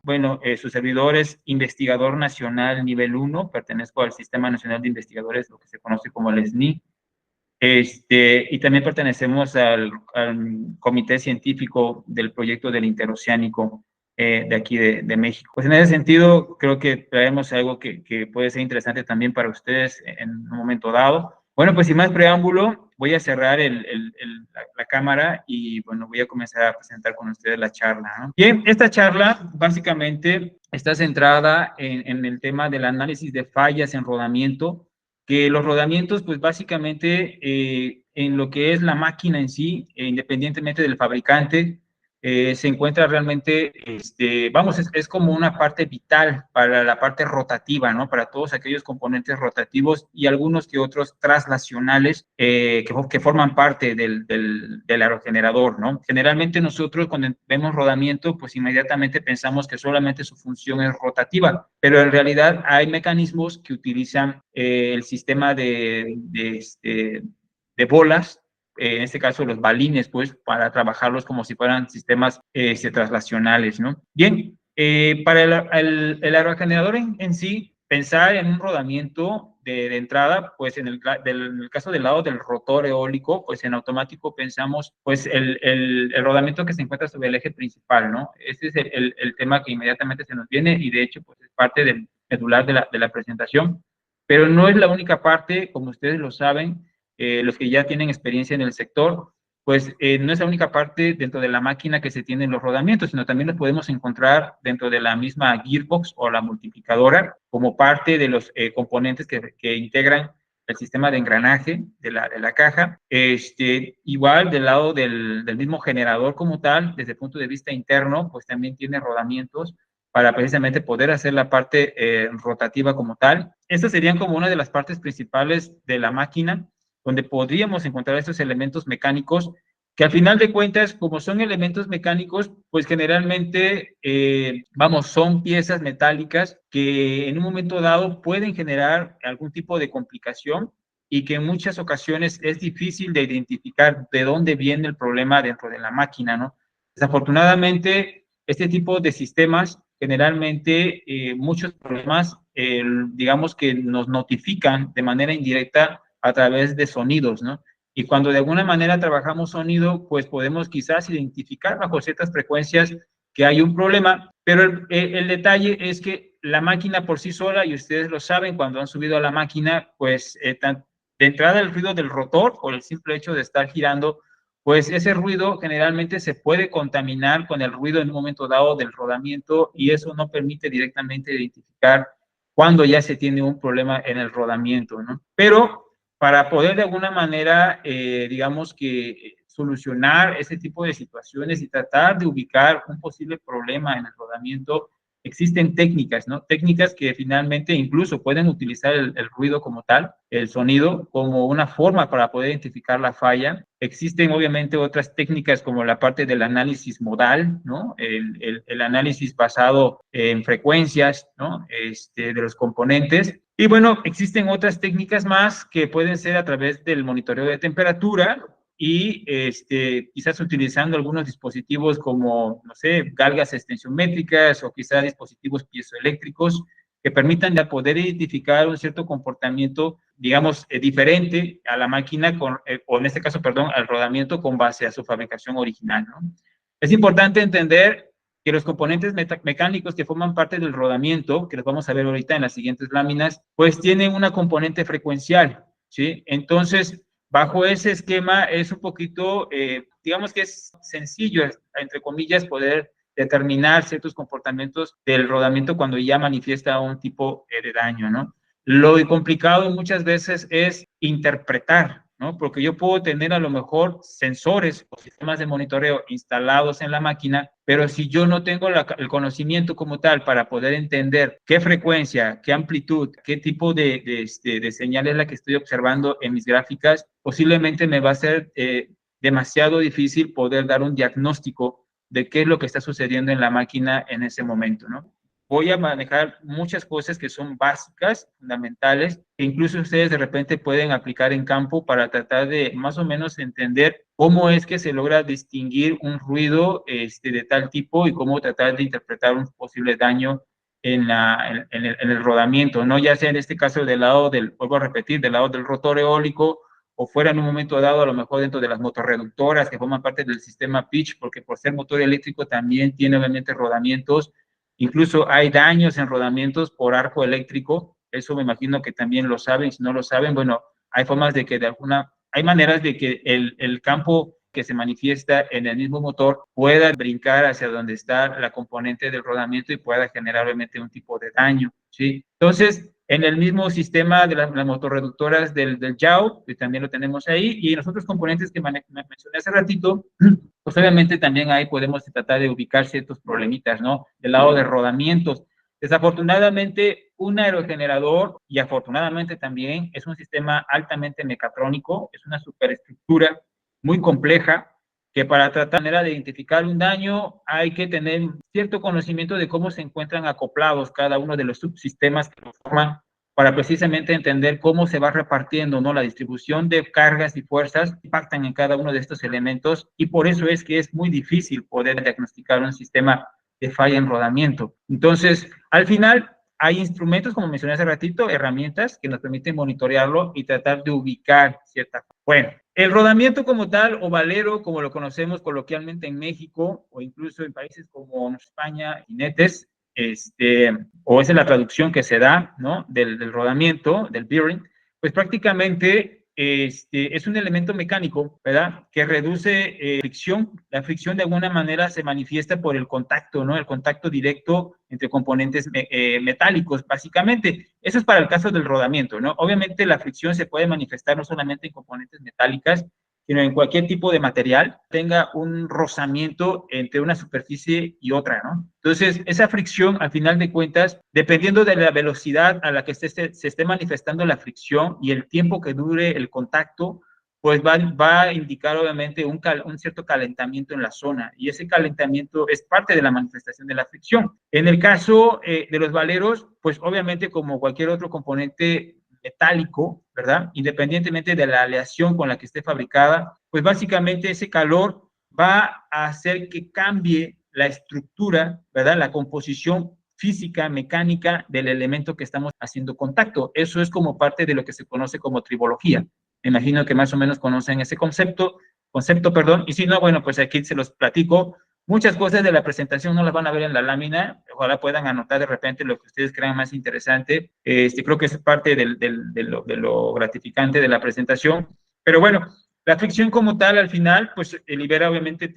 Bueno, su servidor es investigador nacional nivel 1, pertenezco al Sistema Nacional de Investigadores, lo que se conoce como el SNI. Y también pertenecemos al comité científico del proyecto del interoceánico de aquí de México. Pues en ese sentido, creo que traemos algo que puede ser interesante también para ustedes en un momento dado. Bueno, pues sin más preámbulo, voy a cerrar la cámara y bueno, voy a comenzar a presentar con ustedes la charla, ¿no? Bien, esta charla básicamente está centrada en el tema del análisis de fallas en rodamiento, que los rodamientos, pues básicamente en lo que es la máquina en sí, independientemente del fabricante, se encuentra realmente, es como una parte vital para la parte rotativa, ¿no? Para todos aquellos componentes rotativos y algunos que otros traslacionales que forman parte del aerogenerador, ¿no? Generalmente nosotros cuando vemos rodamiento, pues inmediatamente pensamos que solamente su función es rotativa, pero en realidad hay mecanismos que utilizan el sistema de bolas, en este caso los balines, pues, para trabajarlos como si fueran sistemas traslacionales, ¿no? Bien, para el aerogenerador en sí, pensar en un rodamiento de entrada, pues en el caso del lado del rotor eólico, pues en automático pensamos, pues el rodamiento que se encuentra sobre el eje principal, ¿no? Ese es el tema que inmediatamente se nos viene y de hecho, pues es parte del medular de la presentación, pero no es la única parte, como ustedes lo saben, los que ya tienen experiencia en el sector, pues no es la única parte dentro de la máquina que se tienen los rodamientos, sino también los podemos encontrar dentro de la misma gearbox o la multiplicadora como parte de los componentes que integran el sistema de engranaje de la caja. Igual del lado del mismo generador como tal, desde el punto de vista interno, pues también tiene rodamientos para precisamente poder hacer la parte rotativa como tal. Estas serían como una de las partes principales de la máquina, donde podríamos encontrar estos elementos mecánicos que al final de cuentas, como son elementos mecánicos, pues generalmente, son piezas metálicas que en un momento dado pueden generar algún tipo de complicación y que en muchas ocasiones es difícil de identificar de dónde viene el problema dentro de la máquina, ¿no? Desafortunadamente, este tipo de sistemas, generalmente muchos problemas, digamos que nos notifican de manera indirecta a través de sonidos, ¿no? Y cuando de alguna manera trabajamos sonido, pues podemos quizás identificar bajo ciertas frecuencias que hay un problema, pero el detalle es que la máquina por sí sola, y ustedes lo saben cuando han subido a la máquina, pues de entrada el ruido del rotor o el simple hecho de estar girando, pues ese ruido generalmente se puede contaminar con el ruido en un momento dado del rodamiento y eso no permite directamente identificar cuando ya se tiene un problema en el rodamiento, ¿no? Pero para poder de alguna manera, digamos que solucionar ese tipo de situaciones y tratar de ubicar un posible problema en el rodamiento, existen técnicas, ¿no? Técnicas que finalmente incluso pueden utilizar el ruido como tal, el sonido, como una forma para poder identificar la falla. Existen obviamente otras técnicas como la parte del análisis modal, ¿no? El análisis basado en frecuencias, ¿no? De los componentes. Y bueno, existen otras técnicas más que pueden ser a través del monitoreo de temperatura y quizás utilizando algunos dispositivos como, no sé, galgas extensiométricas o quizás dispositivos piezoeléctricos que permitan ya poder identificar un cierto comportamiento, digamos, diferente a la máquina, o en este caso, perdón, al rodamiento con base a su fabricación original, ¿no? Es importante entender que los componentes mecánicos que forman parte del rodamiento, que los vamos a ver ahorita en las siguientes láminas, pues tienen una componente frecuencial, ¿sí? Entonces, bajo ese esquema es un poquito, digamos que es sencillo, entre comillas, poder determinar ciertos comportamientos del rodamiento cuando ya manifiesta un tipo de daño, ¿no? Lo complicado muchas veces es interpretar, ¿no? Porque yo puedo tener a lo mejor sensores o sistemas de monitoreo instalados en la máquina, pero si yo no tengo el conocimiento como tal para poder entender qué frecuencia, qué amplitud, qué tipo de señal es la que estoy observando en mis gráficas, posiblemente me va a ser demasiado difícil poder dar un diagnóstico de qué es lo que está sucediendo en la máquina en ese momento, ¿no? voy a manejar muchas cosas que son básicas, fundamentales, que incluso ustedes de repente pueden aplicar en campo para tratar de más o menos entender cómo es que se logra distinguir un ruido de tal tipo y cómo tratar de interpretar un posible daño en el rodamiento, ¿no? Ya sea en este caso del lado del, vuelvo a repetir, del lado del rotor eólico, o fuera en un momento dado a lo mejor dentro de las motorreductoras que forman parte del sistema pitch, porque por ser motor eléctrico también tiene obviamente rodamientos. Incluso hay daños en rodamientos por arco eléctrico, eso me imagino que también lo saben, si no lo saben, bueno, hay formas de que de alguna, hay maneras de que el campo que se manifiesta en el mismo motor pueda brincar hacia donde está la componente del rodamiento y pueda generar obviamente un tipo de daño, ¿sí? Entonces, en el mismo sistema de las motorreductoras del YAO, que también lo tenemos ahí, y en los otros componentes que mencioné hace ratito, pues obviamente también ahí podemos tratar de ubicar ciertos problemitas, ¿no? Del lado de rodamientos. Desafortunadamente, un aerogenerador, y afortunadamente también, es un sistema altamente mecatrónico, es una superestructura muy compleja, que para tratar de identificar un daño hay que tener cierto conocimiento de cómo se encuentran acoplados cada uno de los subsistemas que lo forman para precisamente entender cómo se va repartiendo, ¿no? La distribución de cargas y fuerzas impactan en cada uno de estos elementos y por eso es que es muy difícil poder diagnosticar un sistema de falla en rodamiento. Entonces, al final, hay instrumentos, como mencioné hace ratito, herramientas que nos permiten monitorearlo y tratar de ubicar ciertas. Bueno, el rodamiento como tal, o valero, como lo conocemos coloquialmente en México, o incluso en países como España, jinetes, o esa es la traducción que se da, ¿no? Del rodamiento, del bearing, pues prácticamente es un elemento mecánico, ¿verdad? Que reduce fricción. La fricción de alguna manera se manifiesta por el contacto, ¿no? El contacto directo entre componentes metálicos, básicamente. Eso es para el caso del rodamiento, ¿no? Obviamente la fricción se puede manifestar no solamente en componentes metálicas, sino en cualquier tipo de material, tenga un rozamiento entre una superficie y otra, ¿no? Entonces, esa fricción, al final de cuentas, dependiendo de la velocidad a la que se esté manifestando la fricción y el tiempo que dure el contacto, pues va a indicar obviamente un cierto calentamiento en la zona y ese calentamiento es parte de la manifestación de la fricción. En el caso de los valeros, pues obviamente como cualquier otro componente metálico, ¿verdad? Independientemente de la aleación con la que esté fabricada, pues básicamente ese calor va a hacer que cambie la estructura, ¿verdad? La composición física, mecánica del elemento que estamos haciendo contacto. Eso es como parte de lo que se conoce como tribología. Me imagino que más o menos conocen ese concepto, perdón, y si no, bueno, pues aquí se los platico. Muchas cosas de la presentación no las van a ver en la lámina, ojalá puedan anotar de repente lo que ustedes crean más interesante. Creo que es parte de lo gratificante de la presentación. Pero bueno, la fricción como tal, al final, pues libera obviamente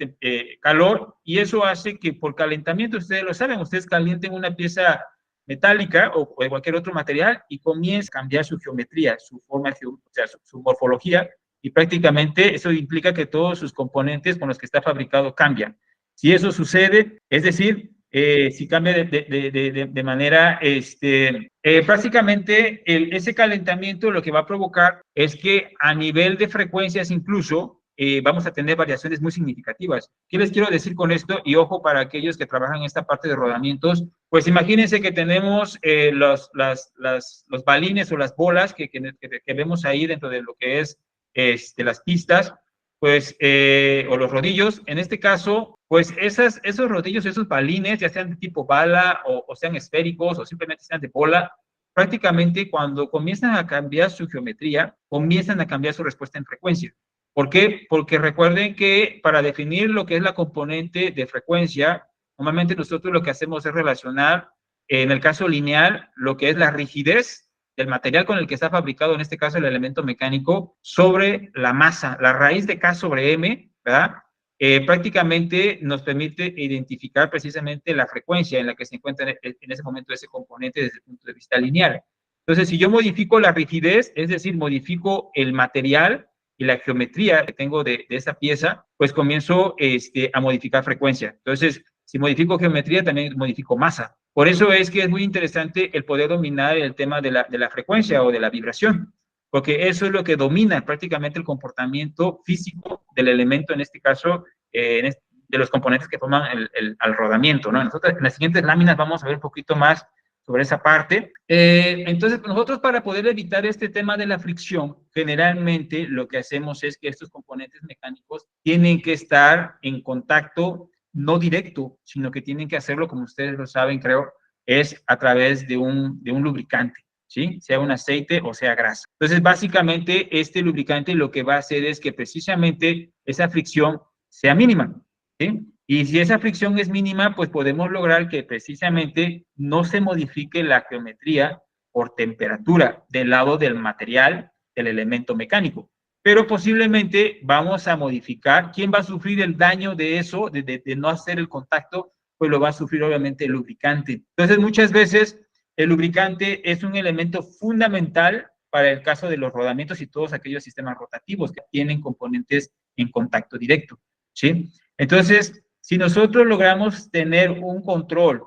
calor y eso hace que por calentamiento, ustedes lo saben, ustedes calienten una pieza metálica o de cualquier otro material y comienza a cambiar su geometría, su forma, o sea, su morfología y prácticamente eso implica que todos sus componentes con los que está fabricado cambian. Si eso sucede, es decir, si cambia de manera, prácticamente ese calentamiento lo que va a provocar es que a nivel de frecuencias incluso vamos a tener variaciones muy significativas. ¿Qué les quiero decir con esto? Y ojo para aquellos que trabajan en esta parte de rodamientos, pues imagínense que tenemos los balines o las bolas que vemos ahí dentro de lo que es las pistas, pues, o los rodillos, en este caso, pues esos rodillos, esos balines, ya sean de tipo bala o sean esféricos o simplemente sean de bola, prácticamente cuando comienzan a cambiar su geometría, comienzan a cambiar su respuesta en frecuencia. ¿Por qué? Porque recuerden que para definir lo que es la componente de frecuencia, normalmente nosotros lo que hacemos es relacionar, en el caso lineal, lo que es la rigidez del material con el que está fabricado, en este caso el elemento mecánico, sobre la masa. La raíz de K sobre M, ¿verdad? Prácticamente nos permite identificar precisamente la frecuencia en la que se encuentra en ese momento ese componente desde el punto de vista lineal. Entonces, si yo modifico la rigidez, es decir, modifico el material y la geometría que tengo de esa pieza, pues comienzo a modificar frecuencia. Entonces, si modifico geometría, también modifico masa. Por eso es que es muy interesante el poder dominar el tema de la frecuencia o de la vibración, porque eso es lo que domina prácticamente el comportamiento físico del elemento, en este caso, de los componentes que forman al rodamiento, ¿no? Nosotros en las siguientes láminas vamos a ver un poquito más sobre esa parte. Entonces, nosotros para poder evitar este tema de la fricción, generalmente lo que hacemos es que estos componentes mecánicos tienen que estar en contacto no directo, sino que tienen que hacerlo, como ustedes lo saben, creo, es a través de un lubricante, ¿sí? Sea un aceite o sea grasa. Entonces, básicamente, este lubricante lo que va a hacer es que precisamente esa fricción sea mínima, ¿sí? Y si esa fricción es mínima, pues podemos lograr que precisamente no se modifique la geometría por temperatura del lado del material, del elemento mecánico. Pero posiblemente vamos a modificar. ¿Quién va a sufrir el daño de eso, de no hacer el contacto? Pues lo va a sufrir obviamente el lubricante. Entonces, muchas veces el lubricante es un elemento fundamental para el caso de los rodamientos y todos aquellos sistemas rotativos que tienen componentes en contacto directo, ¿sí? Entonces, si nosotros logramos tener un control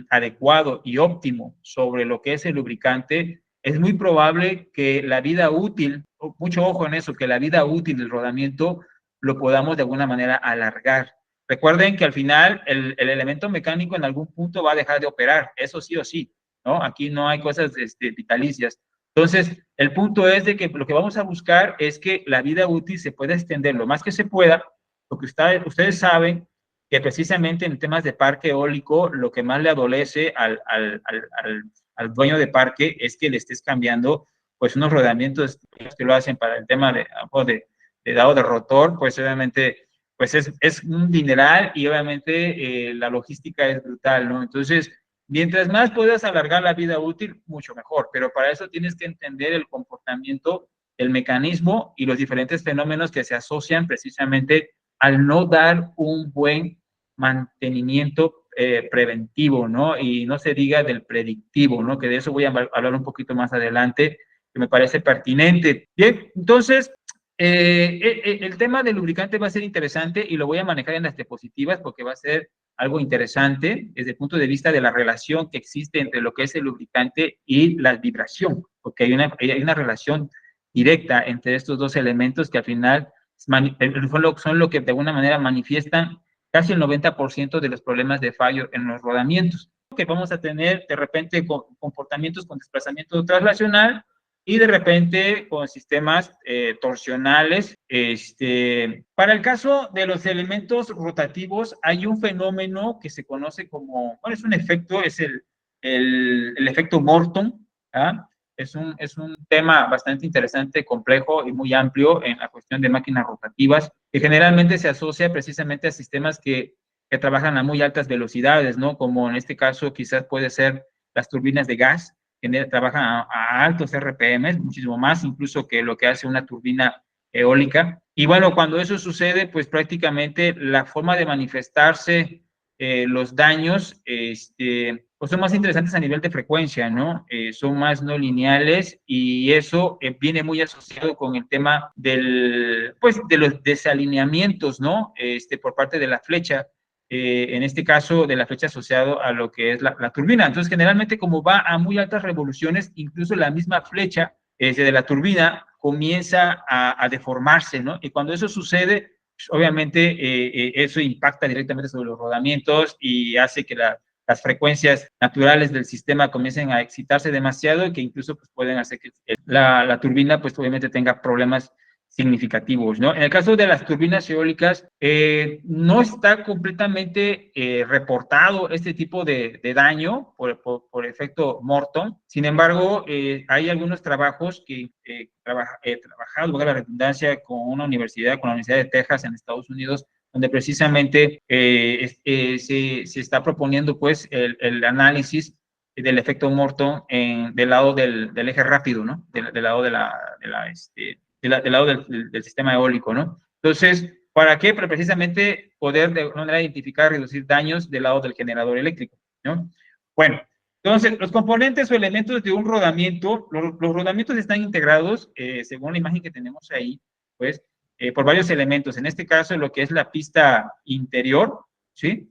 adecuado y óptimo sobre lo que es el lubricante, es muy probable que la vida útil, mucho ojo en eso, que la vida útil del rodamiento lo podamos de alguna manera alargar. Recuerden que al final el elemento mecánico en algún punto va a dejar de operar, eso sí o sí, ¿no? Aquí no hay cosas vitalicias. Entonces, el punto es de que lo que vamos a buscar es que la vida útil se pueda extender lo más que se pueda, porque ustedes saben que precisamente en temas de parque eólico, lo que más le adolece al dueño de parque es que le estés cambiando pues unos rodamientos que lo hacen para el tema de dado de rotor, pues obviamente pues es un dineral y obviamente la logística es brutal, ¿no? Entonces, mientras más puedas alargar la vida útil, mucho mejor, pero para eso tienes que entender el comportamiento, el mecanismo y los diferentes fenómenos que se asocian precisamente al no dar un buen mantenimiento preventivo, ¿no? Y no se diga del predictivo, ¿no? Que de eso voy a hablar un poquito más adelante, que me parece pertinente. Bien, entonces, el tema del lubricante va a ser interesante y lo voy a manejar en las diapositivas porque va a ser algo interesante desde el punto de vista de la relación que existe entre lo que es el lubricante y la vibración, porque hay una relación directa entre estos dos elementos que al final son lo que de alguna manera manifiestan casi el 90% de los problemas de fallo en los rodamientos. Que vamos a tener de repente comportamientos con desplazamiento traslacional y de repente con sistemas torsionales. Para el caso de los elementos rotativos hay un fenómeno que se conoce como, bueno, es un efecto, es el efecto Morton, ¿ah? Es un tema bastante interesante, complejo y muy amplio en la cuestión de máquinas rotativas, que generalmente se asocia precisamente a sistemas que trabajan a muy altas velocidades, ¿no? Como en este caso quizás puede ser las turbinas de gas, que trabajan a altos RPM, muchísimo más incluso que lo que hace una turbina eólica. Y bueno, cuando eso sucede, pues prácticamente la forma de manifestarse los daños, pues son más interesantes a nivel de frecuencia, ¿no? Son más no lineales y eso viene muy asociado con el tema pues, de los desalineamientos, ¿no? Por parte de la flecha, en este caso de la flecha asociado a lo que es la turbina. Entonces, generalmente como va a muy altas revoluciones, incluso la misma flecha de la turbina comienza a deformarse, ¿no? Y cuando eso sucede, obviamente eso impacta directamente sobre los rodamientos y hace que las frecuencias naturales del sistema comiencen a excitarse demasiado y que incluso pues, pueden hacer que la turbina pues obviamente tenga problemas significativos, ¿no? En el caso de las turbinas eólicas, no está completamente reportado este tipo de daño por efecto Morton. Sin embargo, hay algunos trabajos que he trabajado, valga la redundancia, con una universidad, con la Universidad de Texas en Estados Unidos, donde precisamente se está proponiendo pues el análisis del efecto Morton del lado del eje rápido, ¿no? Del lado del lado del sistema eólico, ¿no? Entonces, ¿para qué? Para precisamente poder de alguna manera identificar, reducir daños del lado del generador eléctrico, ¿no? Bueno, entonces, los componentes o elementos de un rodamiento, los rodamientos están integrados, según la imagen que tenemos ahí, pues, por varios elementos. En este caso, lo que es la pista interior, ¿sí?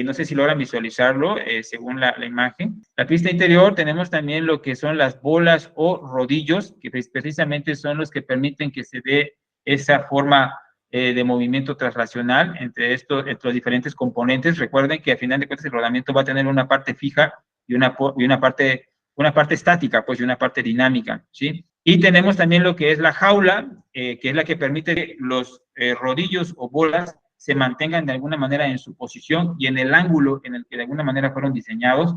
No sé si logran visualizarlo según la imagen. La pista interior tenemos también lo que son las bolas o rodillos, que precisamente son los que permiten que se dé esa forma de movimiento traslacional entre entre los diferentes componentes. Recuerden que al final de cuentas el rodamiento va a tener una parte fija y una parte estática, pues, y una parte dinámica, ¿sí? Y tenemos también lo que es la jaula, que es la que permite que los rodillos o bolas se mantengan de alguna manera en su posición y en el ángulo en el que de alguna manera fueron diseñados.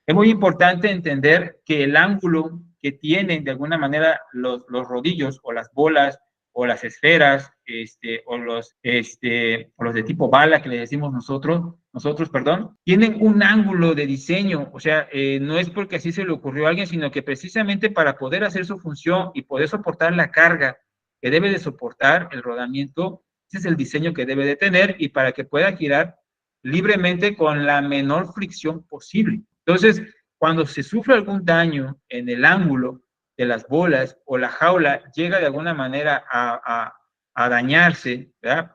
Es muy importante entender que el ángulo que tienen de alguna manera los rodillos o las bolas o las esferas, o los de tipo bala que le decimos nosotros, perdón, tienen un ángulo de diseño, o sea, no es porque así se le ocurrió a alguien, sino que precisamente para poder hacer su función y poder soportar la carga que debe de soportar el rodamiento, ese es el diseño que debe de tener y para que pueda girar libremente con la menor fricción posible. Entonces, cuando se sufre algún daño en el ángulo de las bolas o la jaula llega de alguna manera a dañarse, ¿verdad?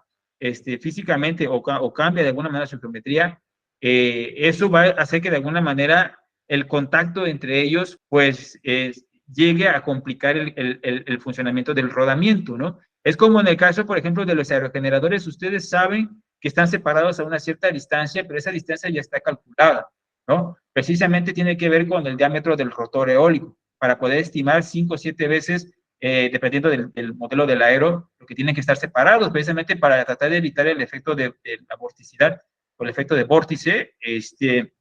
Físicamente o cambia de alguna manera su geometría, eso va a hacer que de alguna manera el contacto entre ellos pues llegue a complicar el funcionamiento del rodamiento, ¿no? Es como en el caso, por ejemplo, de los aerogeneradores, ustedes saben que están separados a una cierta distancia, pero esa distancia ya está calculada, ¿no? Precisamente tiene que ver con el diámetro del rotor eólico, para poder estimar 5 o 7 veces, dependiendo del modelo del aero, lo que tienen que estar separados, precisamente para tratar de evitar el efecto de la vorticidad, o el efecto de vórtice,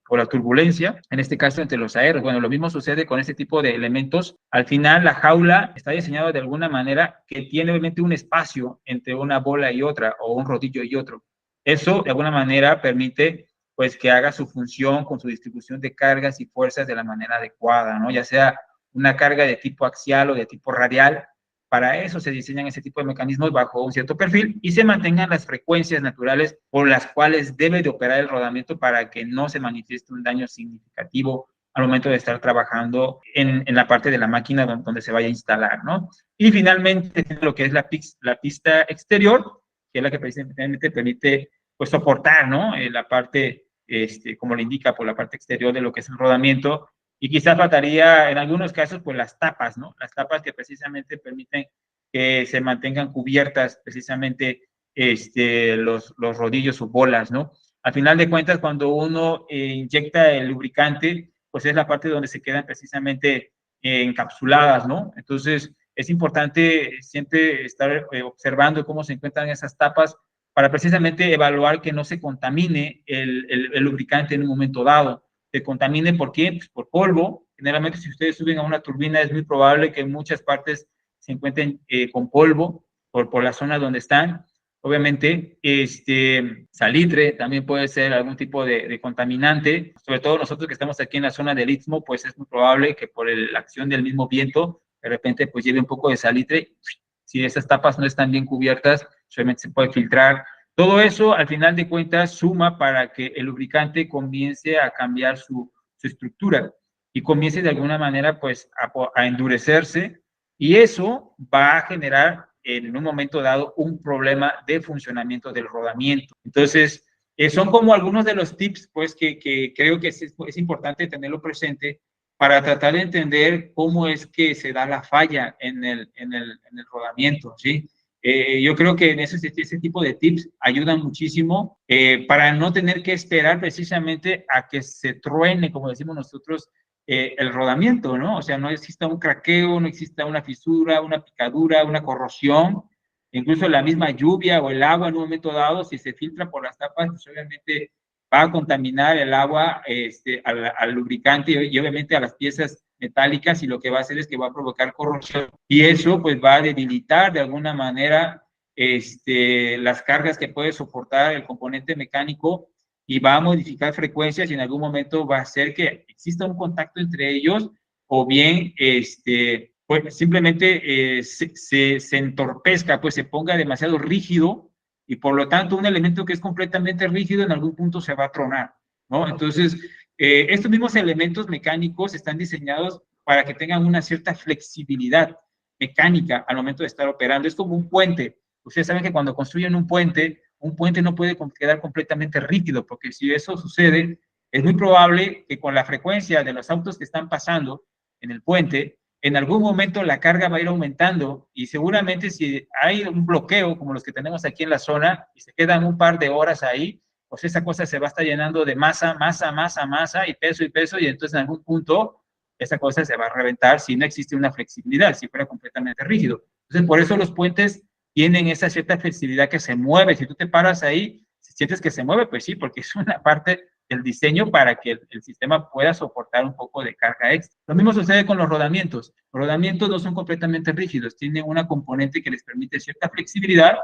o la turbulencia, en este caso entre los aeros. Bueno, lo mismo sucede con este tipo de elementos. Al final, la jaula está diseñada de alguna manera que tiene obviamente un espacio entre una bola y otra, o un rodillo y otro. Eso, de alguna manera, permite pues que haga su función con su distribución de cargas y fuerzas de la manera adecuada, ¿no? Ya sea una carga de tipo axial o de tipo radial. Para eso se diseñan ese tipo de mecanismos bajo un cierto perfil y se mantengan las frecuencias naturales por las cuales debe de operar el rodamiento para que no se manifieste un daño significativo al momento de estar trabajando en la parte de la máquina donde se vaya a instalar, ¿no? Y finalmente lo que es la pista exterior, que es la que precisamente permite pues soportar, ¿no? La parte, como le indica, por la parte exterior de lo que es el rodamiento. Y quizás faltaría en algunos casos pues las tapas, ¿no? Las tapas que precisamente permiten que se mantengan cubiertas precisamente los rodillos o bolas, ¿no? Al final de cuentas, cuando uno inyecta el lubricante, pues es la parte donde se quedan precisamente encapsuladas, ¿no? Entonces, es importante siempre estar observando cómo se encuentran esas tapas para precisamente evaluar que no se contamine el lubricante en un momento dado. Se contamine, ¿por qué? Pues por polvo. Generalmente, si ustedes suben a una turbina, es muy probable que en muchas partes se encuentren con polvo por la zona donde están. Obviamente, salitre también puede ser algún tipo de contaminante. Sobre todo nosotros que estamos aquí en la zona del Istmo, pues es muy probable que por la acción del mismo viento, de repente, pues lleve un poco de salitre. Si esas tapas no están bien cubiertas, solamente se puede filtrar. Todo eso, al final de cuentas, suma para que el lubricante comience a cambiar su estructura y comience de alguna manera, pues, a endurecerse, y eso va a generar en un momento dado un problema de funcionamiento del rodamiento. Entonces, son como algunos de los tips, pues, que creo que es importante tenerlo presente para tratar de entender cómo es que se da la falla en el rodamiento, ¿sí? Yo creo que en ese tipo de tips ayudan muchísimo para no tener que esperar precisamente a que se truene, como decimos nosotros, el rodamiento, ¿no? O sea, no exista un craqueo, no exista una fisura, una picadura, una corrosión, incluso la misma lluvia o el agua en un momento dado, si se filtra por las tapas, pues obviamente va a contaminar el agua al lubricante y obviamente a las piezas metálicas, y lo que va a hacer es que va a provocar corrosión y eso pues va a debilitar de alguna manera las cargas que puede soportar el componente mecánico y va a modificar frecuencias y en algún momento va a hacer que exista un contacto entre ellos o bien pues simplemente se entorpezca, pues se ponga demasiado rígido y por lo tanto un elemento que es completamente rígido en algún punto se va a tronar, ¿no? Entonces, estos mismos elementos mecánicos están diseñados para que tengan una cierta flexibilidad mecánica al momento de estar operando. Es como un puente. Ustedes saben que cuando construyen un puente no puede quedar completamente rígido, porque si eso sucede, es muy probable que con la frecuencia de los autos que están pasando en el puente, en algún momento la carga va a ir aumentando y seguramente si hay un bloqueo como los que tenemos aquí en la zona y se quedan un par de horas ahí, pues esa cosa se va a estar llenando de masa, masa, masa, masa y peso y entonces en algún punto esa cosa se va a reventar si no existe una flexibilidad, si fuera completamente rígido. Entonces por eso los puentes tienen esa cierta flexibilidad que se mueve. Si tú te paras ahí, si sientes que se mueve, pues sí, porque es una parte del diseño para que el sistema pueda soportar un poco de carga extra. Lo mismo sucede con los rodamientos. Los rodamientos no son completamente rígidos, tienen una componente que les permite cierta flexibilidad,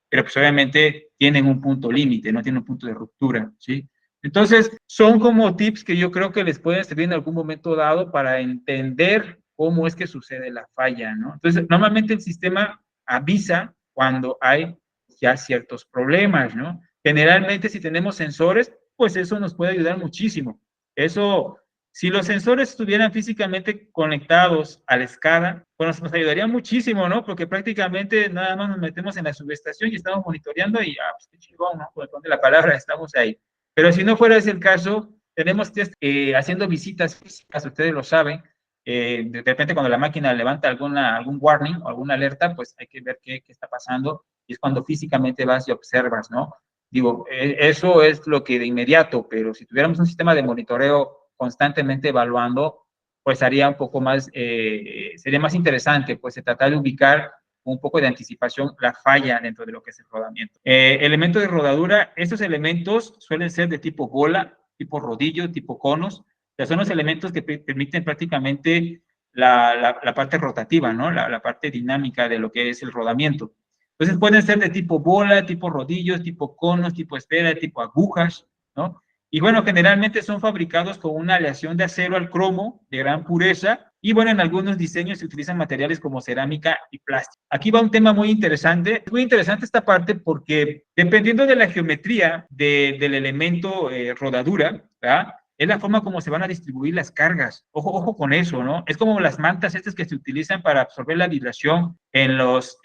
pero pues obviamente tienen un punto límite, no tienen un punto de ruptura, ¿sí? Entonces, son como tips que yo creo que les pueden servir en algún momento dado para entender cómo es que sucede la falla, ¿no? Entonces, normalmente el sistema avisa cuando hay ya ciertos problemas, ¿no? Generalmente, si tenemos sensores, pues eso nos puede ayudar muchísimo. Eso, si los sensores estuvieran físicamente conectados a la SCADA, pues nos ayudaría muchísimo, ¿no? Porque prácticamente nada más nos metemos en la subestación y estamos monitoreando y, pues qué chingón, ¿no? Por la palabra, estamos ahí. Pero si no fuera ese el caso, tenemos que haciendo visitas físicas, ustedes lo saben, de repente cuando la máquina levanta algún warning o alguna alerta, pues hay que ver qué está pasando y es cuando físicamente vas y observas, ¿no? Digo, eso es lo que de inmediato, pero si tuviéramos un sistema de monitoreo constantemente evaluando, pues haría un poco más, sería más interesante, pues se trata de ubicar un poco de anticipación la falla dentro de lo que es el rodamiento. Elementos de rodadura, estos elementos suelen ser de tipo bola, tipo rodillo, tipo conos, o sea, son los elementos que permiten prácticamente la parte rotativa, ¿no? La parte dinámica de lo que es el rodamiento. Entonces pueden ser de tipo bola, tipo rodillos, tipo conos, tipo esfera, tipo agujas, ¿no? Y bueno, generalmente son fabricados con una aleación de acero al cromo de gran pureza y bueno, en algunos diseños se utilizan materiales como cerámica y plástico. Aquí va un tema muy interesante. Es muy interesante esta parte porque dependiendo de la geometría del elemento rodadura, ¿verdad? Es la forma como se van a distribuir las cargas. Ojo, ojo con eso, ¿no? Es como las mantas estas que se utilizan para absorber la vibración en los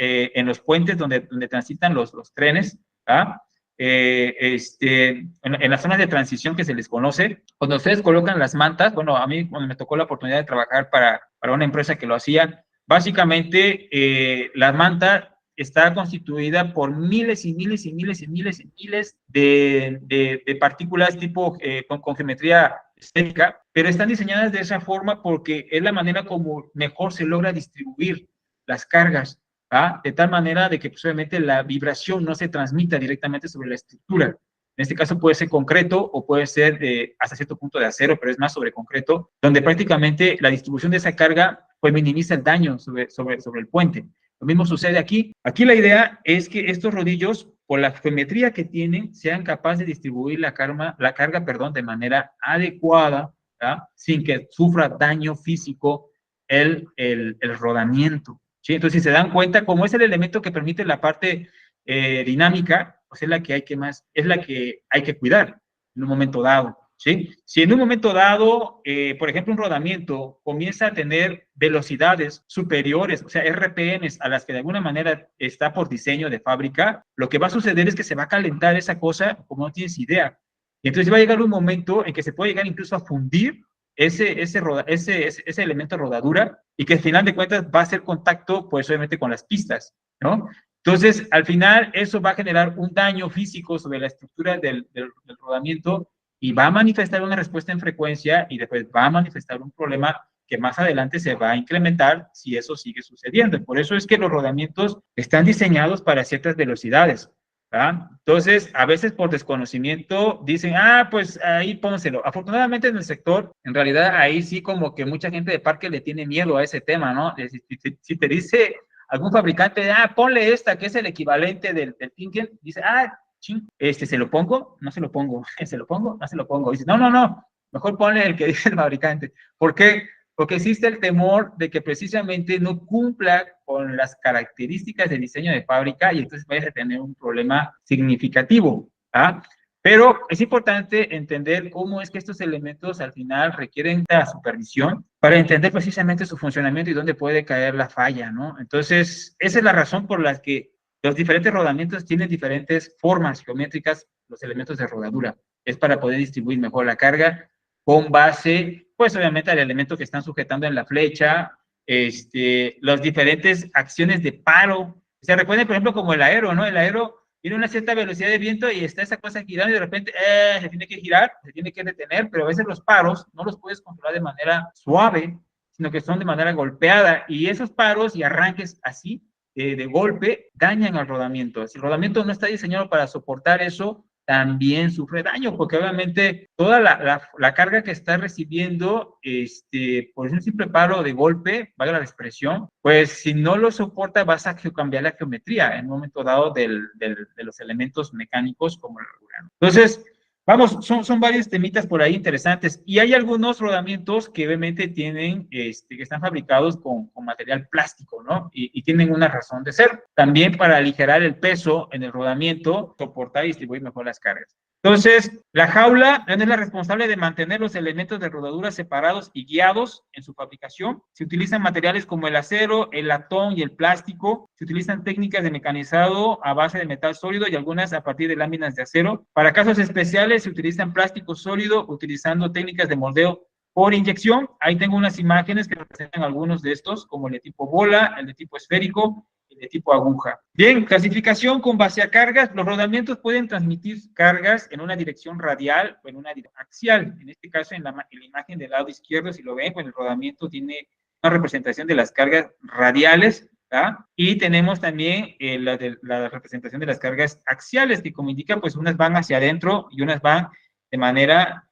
puentes donde transitan los trenes, ¿ah? En las zonas de transición que se les conoce, cuando ustedes colocan las mantas, bueno, a mí cuando me tocó la oportunidad de trabajar para una empresa que lo hacía, básicamente la manta está constituida por miles y miles y miles y miles y miles de partículas tipo con geometría esférica, pero están diseñadas de esa forma porque es la manera como mejor se logra distribuir las cargas, ¿ah? De tal manera de que pues, obviamente la vibración no se transmita directamente sobre la estructura. En este caso puede ser concreto o puede ser hasta cierto punto de acero, pero es más sobre concreto, donde prácticamente la distribución de esa carga pues minimiza el daño sobre el puente. Lo mismo sucede aquí. Aquí la idea es que estos rodillos, por la geometría que tienen, sean capaces de distribuir la carga, perdón, de manera adecuada, ¿verdad? Sin que sufra daño físico el rodamiento. ¿Sí? Entonces, si se dan cuenta, como es el elemento que permite la parte dinámica, pues es la que hay que cuidar en un momento dado. ¿Sí? Si en un momento dado, por ejemplo, un rodamiento comienza a tener velocidades superiores, o sea, RPMs a las que de alguna manera está por diseño de fábrica, lo que va a suceder es que se va a calentar esa cosa como no tienes idea. Y entonces va a llegar un momento en que se puede llegar incluso a fundir ese elemento de rodadura y que al final de cuentas va a hacer contacto, pues obviamente con las pistas, ¿no? Entonces, al final, eso va a generar un daño físico sobre la estructura del rodamiento y va a manifestar una respuesta en frecuencia y después va a manifestar un problema que más adelante se va a incrementar si eso sigue sucediendo. Por eso es que los rodamientos están diseñados para ciertas velocidades. ¿verdad? Entonces, a veces por desconocimiento dicen, pues ahí pónselo. Afortunadamente en el sector, en realidad ahí sí como que mucha gente de parque le tiene miedo a ese tema, ¿no? Si te dice algún fabricante, ponle esta, que es el equivalente del Tinken, dice, ching, ¿se lo pongo? No se lo pongo. ¿Se lo pongo? No se lo pongo. Dice, no, mejor ponle el que dice el fabricante. ¿Por qué? Porque existe el temor de que precisamente no cumpla con las características de diseño de fábrica y entonces vayas a tener un problema significativo. ¿ah? Pero es importante entender cómo es que estos elementos al final requieren la supervisión para entender precisamente su funcionamiento y dónde puede caer la falla, ¿no? Entonces, esa es la razón por la que los diferentes rodamientos tienen diferentes formas geométricas, los elementos de rodadura. Es para poder distribuir mejor la carga con base, pues obviamente al elemento que están sujetando en la flecha, las diferentes acciones de paro. Se recuerden, por ejemplo, como el aero, ¿no? El aero tiene una cierta velocidad de viento y está esa cosa girando y de repente se tiene que girar, se tiene que detener, pero a veces los paros no los puedes controlar de manera suave, sino que son de manera golpeada, y esos paros y arranques así, de golpe, dañan al rodamiento. Si el rodamiento no está diseñado para soportar eso, también sufre daño, porque obviamente toda la carga que está recibiendo, por un simple paro de golpe, valga la expresión, pues si no lo soporta, vas a cambiar la geometría en un momento dado de los elementos mecánicos como el regular. Entonces, vamos, son varios temitas por ahí interesantes, y hay algunos rodamientos que obviamente tienen, que están fabricados con material plástico, ¿no? Y tienen una razón de ser. También para aligerar el peso en el rodamiento, soportar y distribuir mejor las cargas. Entonces, la jaula es la responsable de mantener los elementos de rodadura separados y guiados en su fabricación. Se utilizan materiales como el acero, el latón y el plástico. Se utilizan técnicas de mecanizado a base de metal sólido y algunas a partir de láminas de acero. Para casos especiales se utilizan plástico sólido utilizando técnicas de moldeo por inyección. Ahí tengo unas imágenes que representan algunos de estos, como el de tipo bola, el de tipo esférico, de tipo aguja. Bien, clasificación con base a cargas. Los rodamientos pueden transmitir cargas en una dirección radial o en una dirección axial. En este caso, en la imagen del lado izquierdo, si lo ven, pues el rodamiento tiene una representación de las cargas radiales, ¿verdad? Y tenemos también la representación de las cargas axiales, que como indica, pues unas van hacia adentro y unas van de manera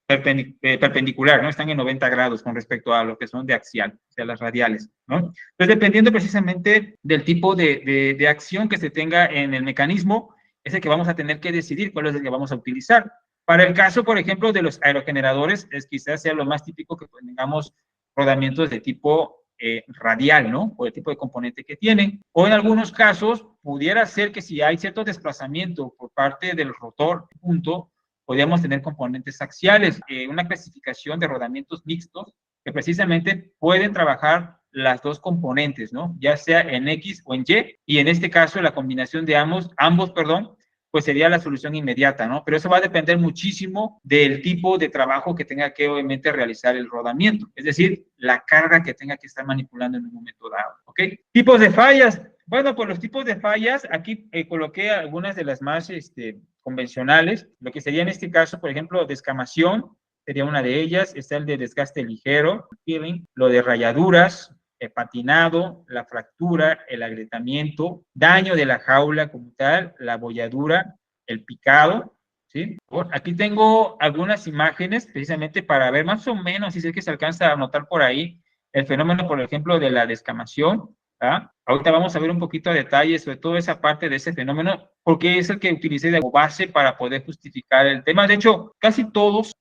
perpendicular, ¿no? Están en 90 grados con respecto a lo que son de axial, o sea, las radiales, ¿no? Entonces, dependiendo precisamente del tipo de acción que se tenga en el mecanismo, es el que vamos a tener que decidir cuál es el que vamos a utilizar. Para el caso, por ejemplo, de los aerogeneradores, quizás sea lo más típico que tengamos rodamientos de tipo radial, ¿no? O el tipo de componente que tienen. O en algunos casos, pudiera ser que si hay cierto desplazamiento por parte del rotor, punto, podríamos tener componentes axiales, una clasificación de rodamientos mixtos que precisamente pueden trabajar las dos componentes, ¿no? Ya sea en X o en Y, y en este caso la combinación de ambos, pues sería la solución inmediata, ¿no? Pero eso va a depender muchísimo del tipo de trabajo que tenga que obviamente realizar el rodamiento, es decir, la carga que tenga que estar manipulando en un momento dado, ¿ok? Tipos de fallas. Bueno, pues los tipos de fallas, aquí coloqué algunas de las más convencionales, lo que sería en este caso, por ejemplo, descamación, sería una de ellas, está el de desgaste ligero, lo de rayaduras, el patinado, la fractura, el agrietamiento, daño de la jaula como tal, la bolladura, el picado, ¿sí? Aquí tengo algunas imágenes precisamente para ver más o menos, si es que se alcanza a notar por ahí, el fenómeno, por ejemplo, de la descamación. ¿Ah? Ahorita vamos a ver un poquito de detalle sobre toda esa parte de ese fenómeno, porque es el que utilicé de base para poder justificar el tema. De hecho, casi todas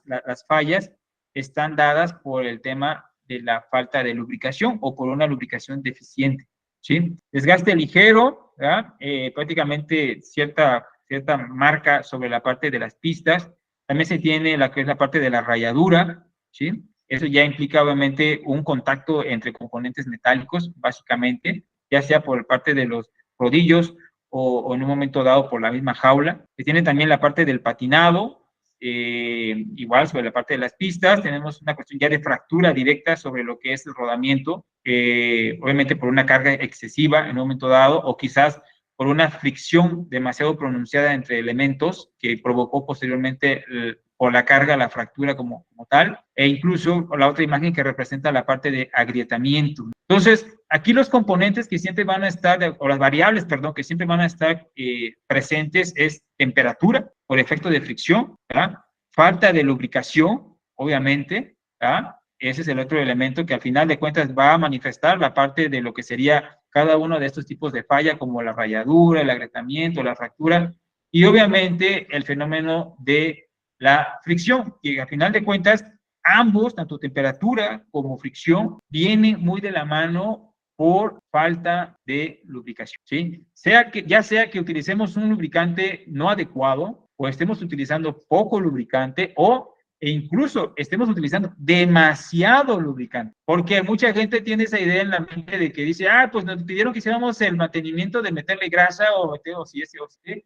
las fallas están dadas por el tema de la falta de lubricación o por una lubricación deficiente, ¿sí? Desgaste ligero, prácticamente cierta marca sobre la parte de las pistas. También se tiene la que es la parte de la rayadura, ¿sí? Eso ya implica obviamente un contacto entre componentes metálicos, básicamente, ya sea por parte de los rodillos o en un momento dado por la misma jaula. Se tiene también la parte del patinado, igual sobre la parte de las pistas. Tenemos una cuestión ya de fractura directa sobre lo que es el rodamiento, obviamente por una carga excesiva en un momento dado, o quizás por una fricción demasiado pronunciada entre elementos que provocó posteriormente por la carga, la fractura como tal, e incluso la otra imagen que representa la parte de agrietamiento. Entonces, aquí los componentes que siempre van a estar, o las variables, perdón, que siempre van a estar presentes es temperatura, por efecto de fricción, ¿verdad? Falta de lubricación, obviamente, ¿verdad? Ese es el otro elemento que al final de cuentas va a manifestar la parte de lo que sería cada uno de estos tipos de falla, como la rayadura, el agrietamiento, la fractura, y obviamente el fenómeno de la fricción, que al final de cuentas, ambos, tanto temperatura como fricción, vienen muy de la mano por falta de lubricación, ¿sí? Ya sea que utilicemos un lubricante no adecuado o estemos utilizando poco lubricante o e incluso estemos utilizando demasiado lubricante, porque mucha gente tiene esa idea en la mente de que dice, pues nos pidieron que hiciéramos el mantenimiento de meterle grasa o si ese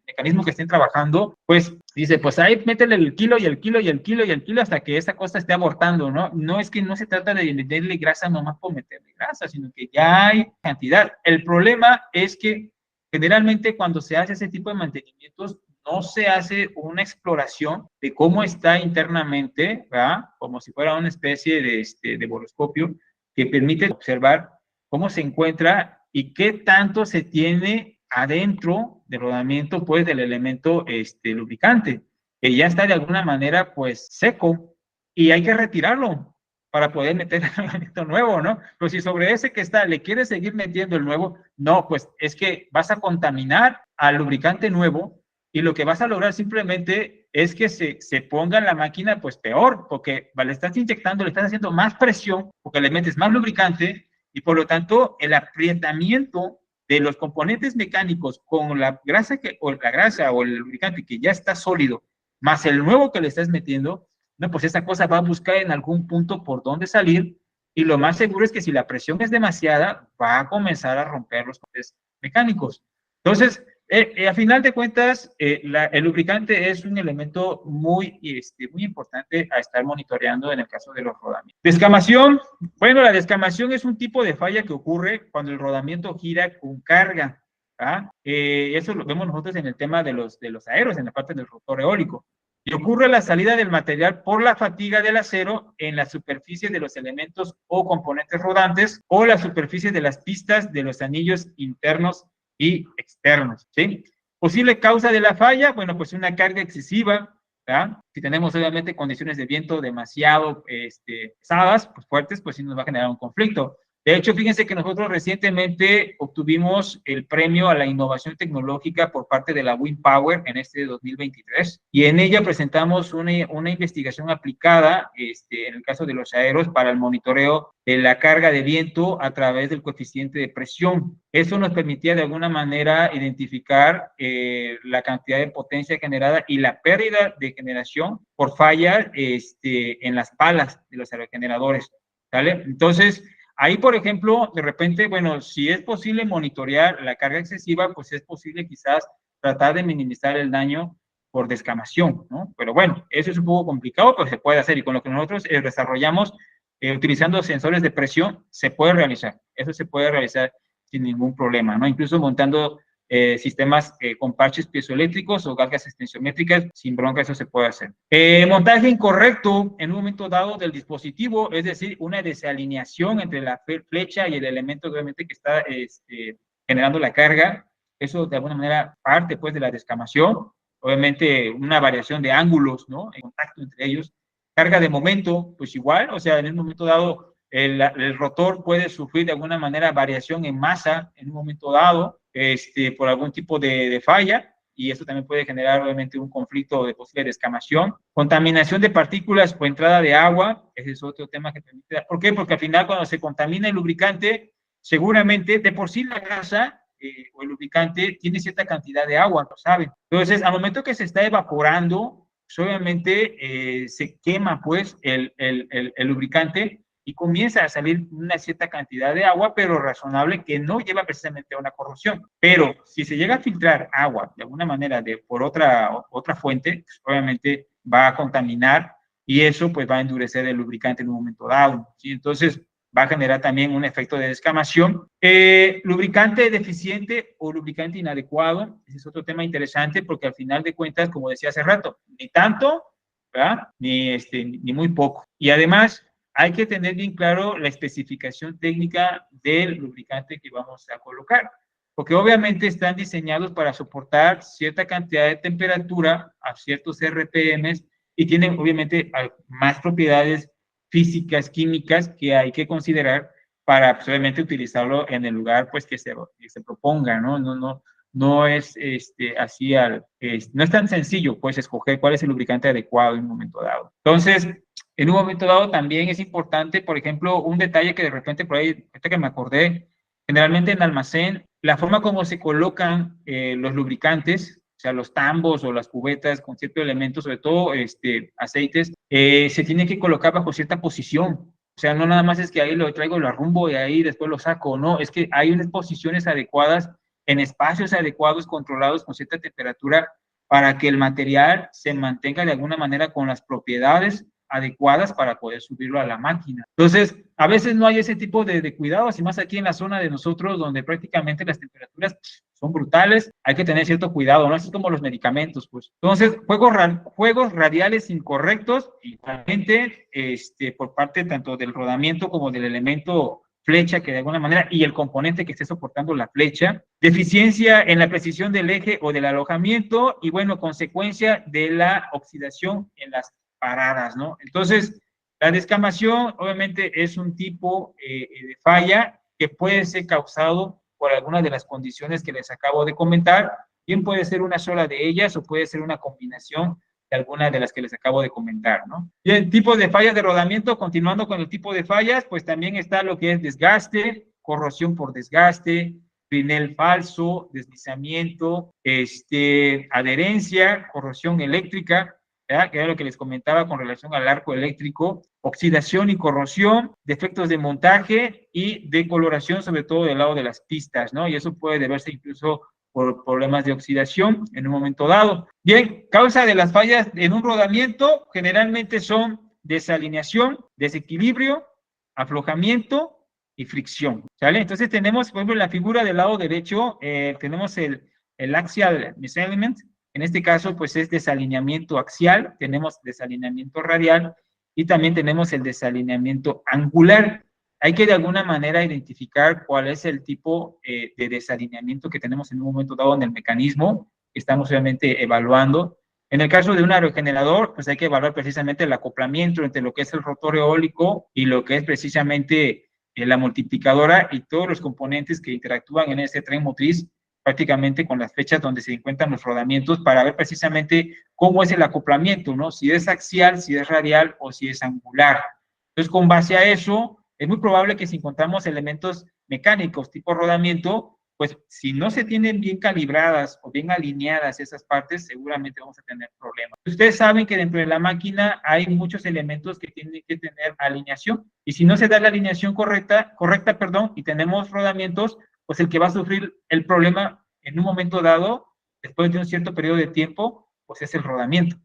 mecanismo que estén trabajando, pues dice, pues ahí métele el kilo y el kilo y el kilo y el kilo hasta que esta cosa esté abortando, ¿no? No es que no se trata de meterle grasa nomás por meterle grasa, sino que ya hay cantidad. El problema es que generalmente cuando se hace ese tipo de mantenimientos, no se hace una exploración de cómo está internamente, ¿verdad? Como si fuera una especie de boroscopio que permite observar cómo se encuentra y qué tanto se tiene adentro del rodamiento, pues, del elemento lubricante, que ya está de alguna manera, pues, seco y hay que retirarlo para poder meter el rodamiento nuevo, ¿no? Pero si sobre ese que está le quieres seguir metiendo el nuevo, no, pues es que vas a contaminar al lubricante nuevo y lo que vas a lograr simplemente es que se ponga en la máquina pues peor, porque le estás inyectando, le estás haciendo más presión, porque le metes más lubricante y por lo tanto el aprietamiento de los componentes mecánicos con la grasa o el lubricante que ya está sólido, más el nuevo que le estás metiendo, no, pues esa cosa va a buscar en algún punto por dónde salir y lo más seguro es que si la presión es demasiada, va a comenzar a romper los componentes mecánicos. Entonces, a final de cuentas, el lubricante es un elemento muy importante a estar monitoreando en el caso de los rodamientos. Descamación. Bueno, la descamación es un tipo de falla que ocurre cuando el rodamiento gira con carga. Eso lo vemos nosotros en el tema de los aeros, en la parte del rotor eólico. Y ocurre la salida del material por la fatiga del acero en la superficie de los elementos o componentes rodantes o la superficie de las pistas de los anillos internos y externos, ¿sí? Posible causa de la falla, bueno, pues una carga excesiva, ¿verdad? Si tenemos obviamente condiciones de viento demasiado pesadas, pues fuertes, pues sí nos va a generar un conflicto. De hecho, fíjense que nosotros recientemente obtuvimos el premio a la innovación tecnológica por parte de la Wind Power en 2023 y en ella presentamos una investigación aplicada en el caso de los aeros para el monitoreo de la carga de viento a través del coeficiente de presión. Eso nos permitía de alguna manera identificar la cantidad de potencia generada y la pérdida de generación por falla en las palas de los aerogeneradores, ¿vale? Entonces, ahí, por ejemplo, de repente, bueno, si es posible monitorear la carga excesiva, pues es posible quizás tratar de minimizar el daño por descamación, ¿no? Pero bueno, eso es un poco complicado, pero se puede hacer y con lo que nosotros desarrollamos, utilizando sensores de presión, se puede realizar. Eso se puede realizar sin ningún problema, ¿no? Incluso montando sistemas con parches piezoeléctricos o galgas extensiométricas, sin bronca, eso se puede hacer. Montaje incorrecto en un momento dado del dispositivo, es decir, una desalineación entre la flecha y el elemento obviamente que está generando la carga, eso de alguna manera parte pues de la descamación, obviamente una variación de ángulos, ¿no? En contacto entre ellos, carga de momento, pues igual, o sea, en un momento dado el rotor puede sufrir de alguna manera variación en masa en un momento dado, por algún tipo de falla, y eso también puede generar obviamente un conflicto de posible descamación. Contaminación de partículas o entrada de agua, ese es otro tema que permite. ¿Por qué? Porque al final cuando se contamina el lubricante, seguramente de por sí la grasa o el lubricante tiene cierta cantidad de agua, lo saben. Entonces, al momento que se está evaporando, pues obviamente se quema pues el lubricante y comienza a salir una cierta cantidad de agua, pero razonable, que no lleva precisamente a una corrosión. Pero si se llega a filtrar agua de alguna manera por otra fuente, pues obviamente va a contaminar y eso pues va a endurecer el lubricante en un momento dado, ¿sí? Entonces va a generar también un efecto de descamación. Lubricante deficiente o lubricante inadecuado, ese es otro tema interesante porque al final de cuentas, como decía hace rato, ni tanto, ¿verdad? Ni muy poco. Y además, hay que tener bien claro la especificación técnica del lubricante que vamos a colocar, porque obviamente están diseñados para soportar cierta cantidad de temperatura a ciertos RPMs y tienen obviamente más propiedades físicas, químicas que hay que considerar para pues, obviamente utilizarlo en el lugar pues que se proponga, ¿no? No es así no es tan sencillo pues escoger cuál es el lubricante adecuado en un momento dado. Entonces, en un momento dado también es importante, por ejemplo, un detalle que de repente por ahí, ahorita que me acordé, generalmente en almacén, la forma como se colocan los lubricantes, sea, los tambos o las cubetas con ciertos elementos, sobre todo aceites, se tienen que colocar bajo cierta posición. O sea, no nada más es que ahí lo traigo, lo arrumbo y ahí después lo saco, no, es que hay unas posiciones adecuadas en espacios adecuados, controlados con cierta temperatura, para que el material se mantenga de alguna manera con las propiedades adecuadas para poder subirlo a la máquina. Entonces, a veces no hay ese tipo de cuidados, y más aquí en la zona de nosotros, donde prácticamente las temperaturas son brutales, hay que tener cierto cuidado, ¿no? Así como los medicamentos, pues. Entonces, juegos radiales incorrectos, igualmente, por parte tanto del rodamiento como del elemento flecha, que de alguna manera, y el componente que esté soportando la flecha, deficiencia en la precisión del eje o del alojamiento, y bueno, consecuencia de la oxidación en las paradas, ¿no? Entonces, la descamación obviamente es un tipo de falla que puede ser causado por alguna de las condiciones que les acabo de comentar. Bien puede ser una sola de ellas o puede ser una combinación de alguna de las que les acabo de comentar, ¿no? Bien, tipos de fallas de rodamiento, continuando con el tipo de fallas, pues también está lo que es desgaste, corrosión por desgaste, trinel falso, deslizamiento, adherencia, corrosión eléctrica, ¿verdad? Que era lo que les comentaba con relación al arco eléctrico, oxidación y corrosión, defectos de montaje y decoloración, sobre todo del lado de las pistas, ¿no? Y eso puede deberse incluso por problemas de oxidación en un momento dado. Bien, causa de las fallas en un rodamiento generalmente son desalineación, desequilibrio, aflojamiento y fricción, ¿sale? Entonces tenemos, por ejemplo, en la figura del lado derecho, tenemos el axial misalignment. En este caso, pues es desalineamiento axial, tenemos desalineamiento radial y también tenemos el desalineamiento angular. Hay que de alguna manera identificar cuál es el tipo de desalineamiento que tenemos en un momento dado en el mecanismo que estamos obviamente evaluando. En el caso de un aerogenerador, pues hay que evaluar precisamente el acoplamiento entre lo que es el rotor eólico y lo que es precisamente la multiplicadora y todos los componentes que interactúan en ese tren motriz, prácticamente con las fechas donde se encuentran los rodamientos, para ver precisamente cómo es el acoplamiento, ¿no? Si es axial, si es radial o si es angular. Entonces, con base a eso, es muy probable que si encontramos elementos mecánicos tipo rodamiento, pues si no se tienen bien calibradas o bien alineadas esas partes, seguramente vamos a tener problemas. Ustedes saben que dentro de la máquina hay muchos elementos que tienen que tener alineación, y si no se da la alineación correcta, y tenemos rodamientos, pues el que va a sufrir el problema en un momento dado, después de un cierto periodo de tiempo, pues es el rodamiento.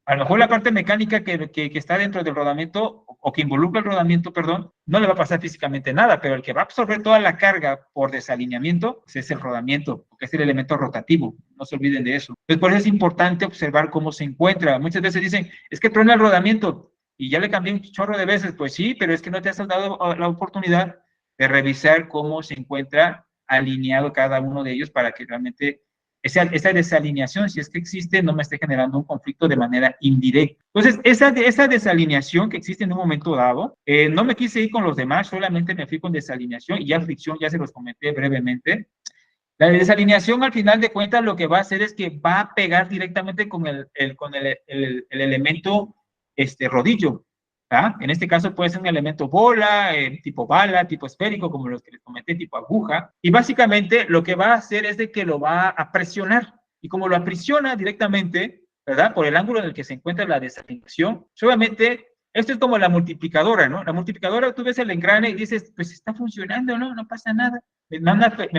A lo mejor la parte mecánica que está dentro del rodamiento o que involucra el rodamiento, perdón, no le va a pasar físicamente nada, pero el que va a absorber toda la carga por desalineamiento, pues es el rodamiento, porque es el elemento rotativo. No se olviden de eso. Entonces, por eso es importante observar cómo se encuentra. Muchas veces dicen, es que truena el rodamiento y ya le cambié un chorro de veces. Pues sí, pero es que no te has dado la oportunidad de revisar cómo se encuentra alineado cada uno de ellos para que realmente esa desalineación, si es que existe, no me esté generando un conflicto de manera indirecta. Entonces, esa desalineación que existe en un momento dado, no me quise ir con los demás, solamente me fui con desalineación y ya fricción, ya se los comenté brevemente. La desalineación, al final de cuentas, lo que va a hacer es que va a pegar directamente con el elemento rodillo. ¿Ah? En este caso puede ser un elemento bola, tipo bala, tipo esférico, como los que les comenté, tipo aguja. Y básicamente lo que va a hacer es de que lo va a presionar. Y como lo aprisiona directamente, ¿verdad? Por el ángulo en el que se encuentra la desalineación, obviamente esto es como la multiplicadora, ¿no? La multiplicadora, tú ves el engrane y dices, pues está funcionando, ¿no? No pasa nada. Me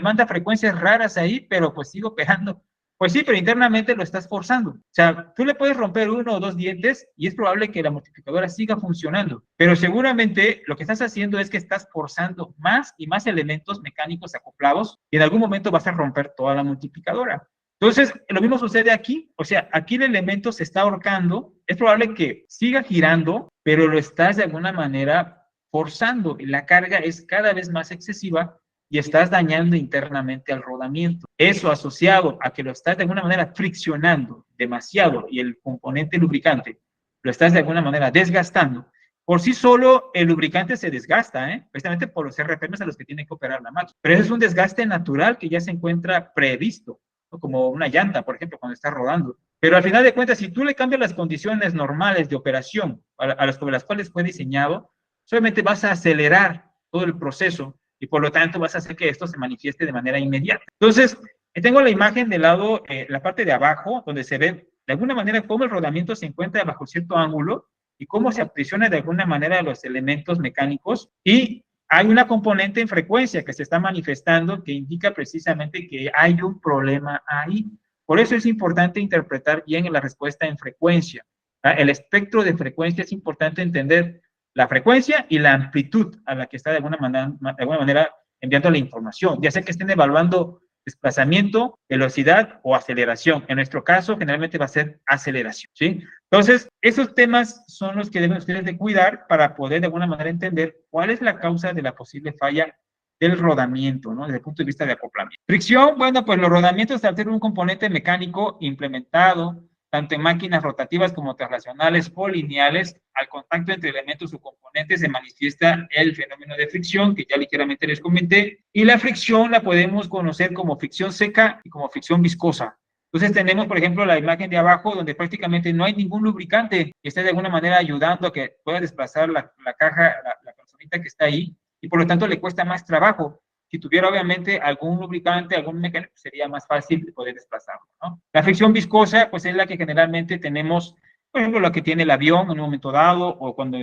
manda frecuencias raras ahí, pero pues sigo pegando. Pues sí, pero internamente lo estás forzando. O sea, tú le puedes romper uno o dos dientes y es probable que la multiplicadora siga funcionando, pero seguramente lo que estás haciendo es que estás forzando más y más elementos mecánicos acoplados y en algún momento vas a romper toda la multiplicadora. Entonces, lo mismo sucede aquí. O sea, aquí el elemento se está ahorcando. Es probable que siga girando, pero lo estás de alguna manera forzando y la carga es cada vez más excesiva y estás dañando internamente al rodamiento. Eso asociado a que lo estás de alguna manera friccionando demasiado y el componente lubricante lo estás de alguna manera desgastando. Por sí solo el lubricante se desgasta, precisamente por los RPMs a los que tiene que operar la máquina. Pero eso es un desgaste natural que ya se encuentra previsto, ¿no? Como una llanta, por ejemplo, cuando está rodando. Pero al final de cuentas, si tú le cambias las condiciones normales de operación a las cuales fue diseñado, solamente vas a acelerar todo el proceso y por lo tanto vas a hacer que esto se manifieste de manera inmediata. Entonces, Tengo la imagen del lado, la parte de abajo, donde se ve de alguna manera cómo el rodamiento se encuentra bajo cierto ángulo y cómo se aprisiona de alguna manera los elementos mecánicos, y hay una componente en frecuencia que se está manifestando que indica precisamente que hay un problema ahí. Por eso es importante interpretar bien la respuesta en frecuencia. El espectro de frecuencia es importante entender la frecuencia y la amplitud a la que está de alguna manera enviando la información, ya sea que estén evaluando desplazamiento, velocidad o aceleración. En nuestro caso, generalmente va a ser aceleración, ¿sí? Entonces, esos temas son los que deben ustedes de cuidar para poder de alguna manera entender cuál es la causa de la posible falla del rodamiento, ¿no? Desde el punto de vista de acoplamiento. Fricción, bueno, pues los rodamientos, al ser un componente mecánico implementado tanto en máquinas rotativas como traslacionales o lineales, al contacto entre elementos o componentes se manifiesta el fenómeno de fricción, que ya ligeramente les comenté, y la fricción la podemos conocer como fricción seca y como fricción viscosa. Entonces tenemos, por ejemplo, la imagen de abajo, donde prácticamente no hay ningún lubricante que esté de alguna manera ayudando a que pueda desplazar la caja, la personita que está ahí, y por lo tanto le cuesta más trabajo. Si tuviera obviamente algún lubricante, algún mecanismo, sería más fácil de poder desplazarlo, ¿no? La fricción viscosa, pues es la que generalmente tenemos, por ejemplo, la que tiene el avión en un momento dado, o cuando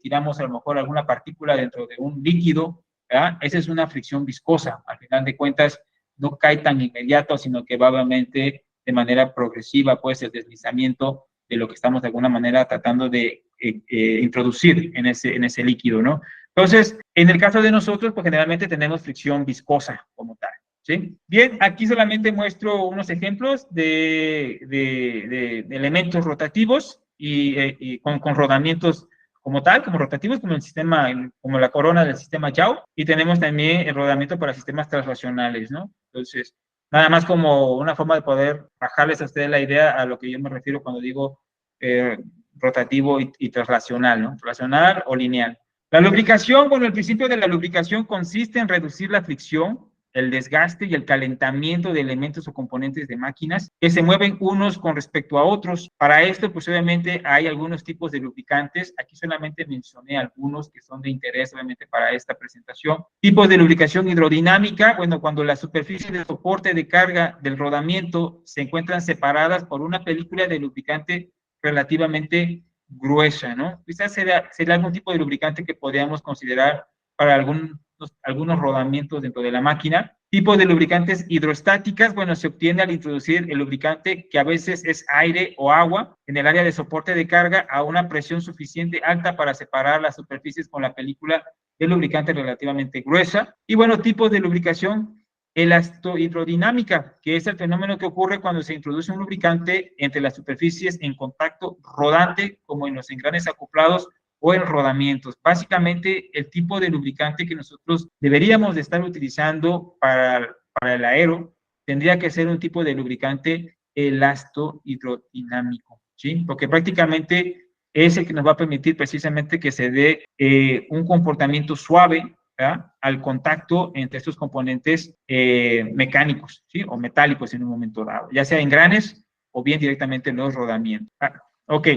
tiramos a lo mejor alguna partícula dentro de un líquido, ¿verdad? Esa es una fricción viscosa. Al final de cuentas, no cae tan inmediato, sino que va obviamente de manera progresiva, pues el deslizamiento de lo que estamos de alguna manera tratando de introducir en ese líquido, ¿no? Entonces, en el caso de nosotros, pues generalmente tenemos fricción viscosa como tal, ¿sí? Bien, aquí solamente muestro unos ejemplos de elementos rotativos y con rodamientos como tal, como rotativos, como el sistema, como la corona del sistema Yao, y tenemos también el rodamiento para sistemas translacionales, ¿no? Entonces, nada más como una forma de poder bajarles a ustedes la idea a lo que yo me refiero cuando digo rotativo y translacional, ¿no? Translacional o lineal. La lubricación, bueno, el principio de la lubricación consiste en reducir la fricción, el desgaste y el calentamiento de elementos o componentes de máquinas que se mueven unos con respecto a otros. Para esto, pues obviamente hay algunos tipos de lubricantes. Aquí solamente mencioné algunos que son de interés, obviamente, para esta presentación. Tipos de lubricación hidrodinámica, bueno, cuando las superficies de soporte de carga del rodamiento se encuentran separadas por una película de lubricante relativamente gruesa, ¿no? Quizás sería algún tipo de lubricante que podríamos considerar para algunos rodamientos dentro de la máquina. Tipos de lubricantes hidrostáticas, bueno, se obtiene al introducir el lubricante, que a veces es aire o agua, en el área de soporte de carga a una presión suficiente alta para separar las superficies con la película del lubricante relativamente gruesa. Y bueno, tipos de lubricación elastohidrodinámica, que es el fenómeno que ocurre cuando se introduce un lubricante entre las superficies en contacto rodante, como en los engranes acoplados o en rodamientos. Básicamente, el tipo de lubricante que nosotros deberíamos de estar utilizando para el aero tendría que ser un tipo de lubricante elastohidrodinámico, ¿sí? Porque prácticamente es el que nos va a permitir precisamente que se dé un comportamiento suave, ¿verdad?, al contacto entre estos componentes mecánicos, ¿sí?, o metálicos en un momento dado, ya sea engranes o bien directamente en los rodamientos. Ok,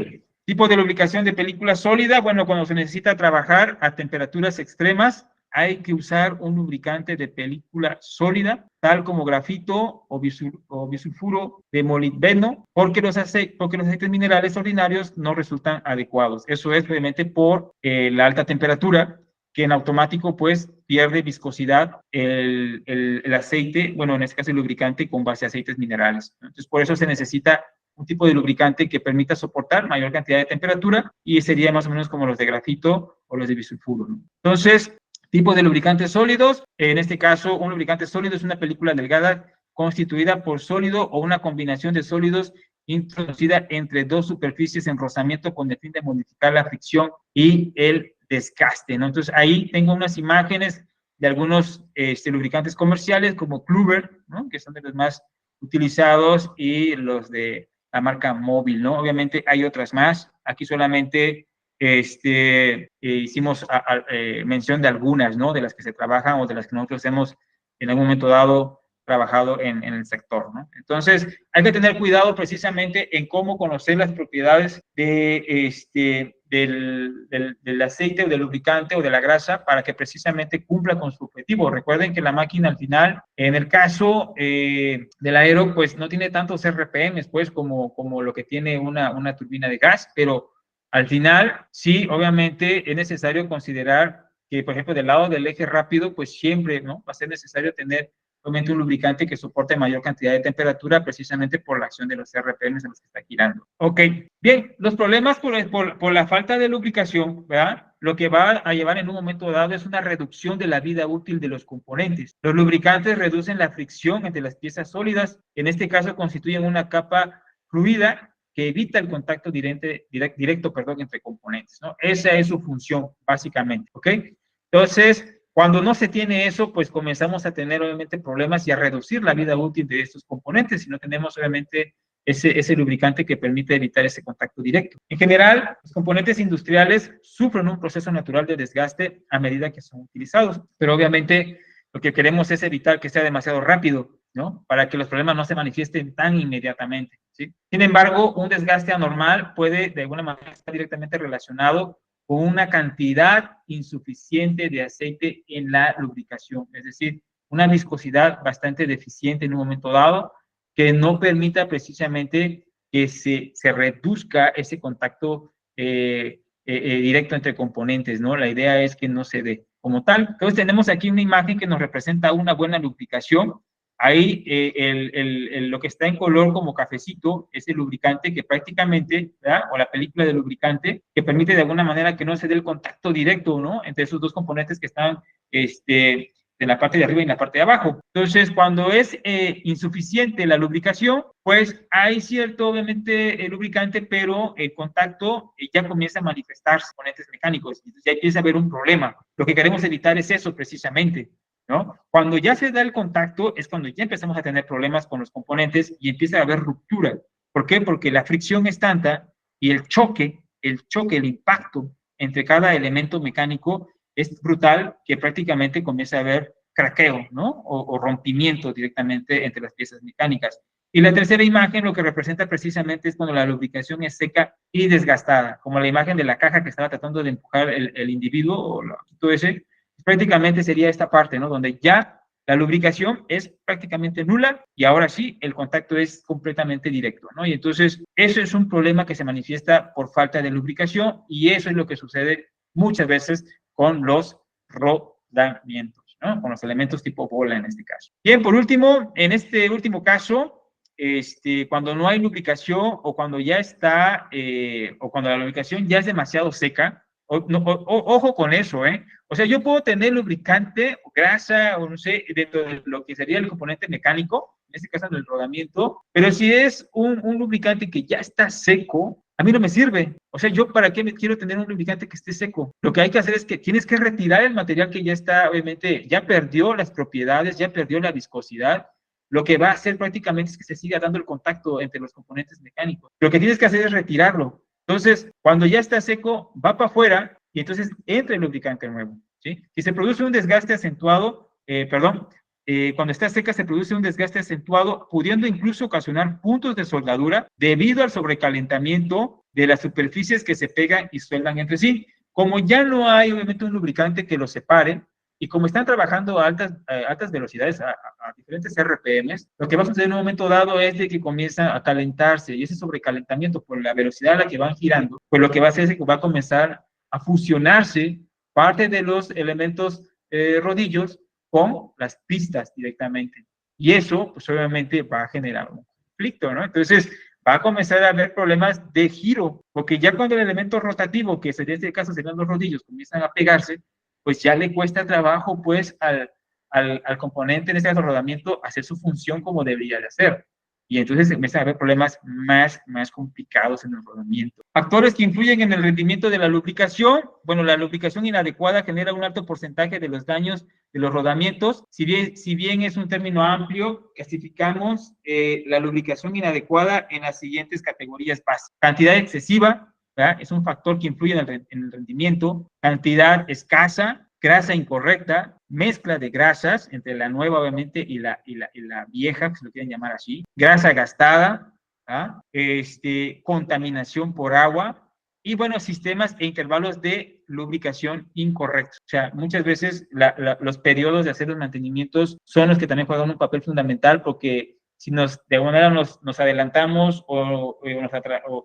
tipo de lubricación de película sólida, bueno, cuando se necesita trabajar a temperaturas extremas, hay que usar un lubricante de película sólida, tal como grafito o bisulfuro de molibdeno, porque los aceites minerales ordinarios no resultan adecuados. Eso es obviamente por la alta temperatura, que en automático pues pierde viscosidad el aceite, bueno, en este caso el lubricante con base a aceites minerales. Entonces, por eso se necesita un tipo de lubricante que permita soportar mayor cantidad de temperatura, y sería más o menos como los de grafito o los de bisulfuro, ¿no? Entonces, tipos de lubricantes sólidos, en este caso un lubricante sólido es una película delgada constituida por sólido o una combinación de sólidos introducida entre dos superficies en rozamiento con el fin de modificar la fricción y el desgaste, ¿no? Entonces, ahí tengo unas imágenes de algunos lubricantes comerciales como Kluber, ¿no?, que son de los más utilizados, y los de la marca Móvil, ¿no? Obviamente hay otras más. Aquí solamente hicimos mención de algunas, ¿no?, de las que se trabajan o de las que nosotros hemos en algún momento dado trabajado en el sector, ¿no? Entonces, hay que tener cuidado precisamente en cómo conocer las propiedades de del aceite o del lubricante o de la grasa para que precisamente cumpla con su objetivo. Recuerden que la máquina al final, en el caso del aero, pues no tiene tantos RPMs pues como lo que tiene una turbina de gas, pero al final sí, obviamente es necesario considerar que, por ejemplo, del lado del eje rápido, pues siempre, ¿no? Va a ser necesario tener obviamente un lubricante que soporte mayor cantidad de temperatura precisamente por la acción de los RPMs en los que está girando. Ok, bien, los problemas por la falta de lubricación, ¿verdad? Lo que va a llevar en un momento dado es una reducción de la vida útil de los componentes. Los lubricantes reducen la fricción entre las piezas sólidas, en este caso constituyen una capa fluida que evita el contacto directo entre componentes, ¿no? Esa es su función, básicamente, ¿ok? Entonces, cuando no se tiene eso, pues comenzamos a tener obviamente problemas y a reducir la vida útil de estos componentes si no tenemos obviamente ese lubricante que permite evitar ese contacto directo. En general, los componentes industriales sufren un proceso natural de desgaste a medida que son utilizados, pero obviamente lo que queremos es evitar que sea demasiado rápido, ¿no? Para que los problemas no se manifiesten tan inmediatamente, ¿sí? Sin embargo, un desgaste anormal puede de alguna manera estar directamente relacionado con una cantidad insuficiente de aceite en la lubricación, es decir, una viscosidad bastante deficiente en un momento dado que no permita precisamente que se reduzca ese contacto directo entre componentes, ¿no? La idea es que no se dé como tal. Entonces tenemos aquí una imagen que nos representa una buena lubricación. Ahí lo que está en color como cafecito es el lubricante que prácticamente, ¿verdad? O la película de lubricante que permite de alguna manera que no se dé el contacto directo, ¿no? Entre esos dos componentes que están de la parte de arriba y la parte de abajo. Entonces, cuando es insuficiente la lubricación, pues hay cierto, obviamente, lubricante, pero el contacto ya comienza a manifestarse con componentes mecánicos. Entonces, ya empieza a haber un problema. Lo que queremos evitar es eso precisamente, ¿no? Cuando ya se da el contacto es cuando ya empezamos a tener problemas con los componentes y empieza a haber ruptura. ¿Por qué? Porque la fricción es tanta y el choque, el impacto entre cada elemento mecánico es brutal que prácticamente comienza a haber craqueo, ¿no? O rompimiento directamente entre las piezas mecánicas. Y la tercera imagen lo que representa precisamente es cuando la lubricación es seca y desgastada, como la imagen de la caja que estaba tratando de empujar el individuo o todo ese, prácticamente sería esta parte, ¿no? Donde ya la lubricación es prácticamente nula y ahora sí el contacto es completamente directo, ¿no? Y entonces eso es un problema que se manifiesta por falta de lubricación y eso es lo que sucede muchas veces con los rodamientos, ¿no? Con los elementos tipo bola en este caso. Bien, por último, en este último caso, cuando no hay lubricación o cuando ya está, o cuando la lubricación ya es demasiado seca, ojo con eso, ¿eh? O sea, yo puedo tener lubricante o grasa o no sé, dentro de lo que sería el componente mecánico, en este caso del rodamiento, pero si es un lubricante que ya está seco, a mí no me sirve. O sea, yo para qué quiero tener un lubricante que esté seco. Lo que hay que hacer es que tienes que retirar el material que ya está, obviamente, ya perdió las propiedades, ya perdió la viscosidad. Lo que va a hacer prácticamente es que se siga dando el contacto entre los componentes mecánicos. Lo que tienes que hacer es retirarlo. Entonces, cuando ya está seco, va para afuera y entonces entra el lubricante nuevo, ¿sí? Si se produce un desgaste acentuado, cuando está seca se produce un desgaste acentuado, pudiendo incluso ocasionar puntos de soldadura debido al sobrecalentamiento de las superficies que se pegan y sueldan entre sí. Como ya no hay obviamente un lubricante que los separe, y como están trabajando a altas velocidades, a diferentes RPMs, lo que va a suceder en un momento dado es de que comienza a calentarse y ese sobrecalentamiento por la velocidad a la que van girando, pues lo que va a hacer es que va a comenzar a fusionarse parte de los elementos rodillos con las pistas directamente. Y eso, pues obviamente va a generar un conflicto, ¿no? Entonces, va a comenzar a haber problemas de giro, porque ya cuando el elemento rotativo, que en este caso serían los rodillos, comienzan a pegarse, pues ya le cuesta trabajo pues al componente, en este caso rodamiento, hacer su función como debería de hacer. Y entonces empiezan a haber problemas más complicados en el rodamiento. Factores que influyen en el rendimiento de la lubricación. Bueno, la lubricación inadecuada genera un alto porcentaje de los daños de los rodamientos. Si bien es un término amplio, clasificamos la lubricación inadecuada en las siguientes categorías básicas. Cantidad excesiva, ¿verdad? Es un factor que influye en el rendimiento. Cantidad escasa, grasa incorrecta, mezcla de grasas entre la nueva obviamente y la vieja, que se lo quieren llamar así, grasa gastada, ¿ah? Contaminación por agua, Y bueno, sistemas e intervalos de lubricación incorrectos. O sea, muchas veces los periodos de hacer los mantenimientos son los que también juegan un papel fundamental, porque si de alguna manera nos adelantamos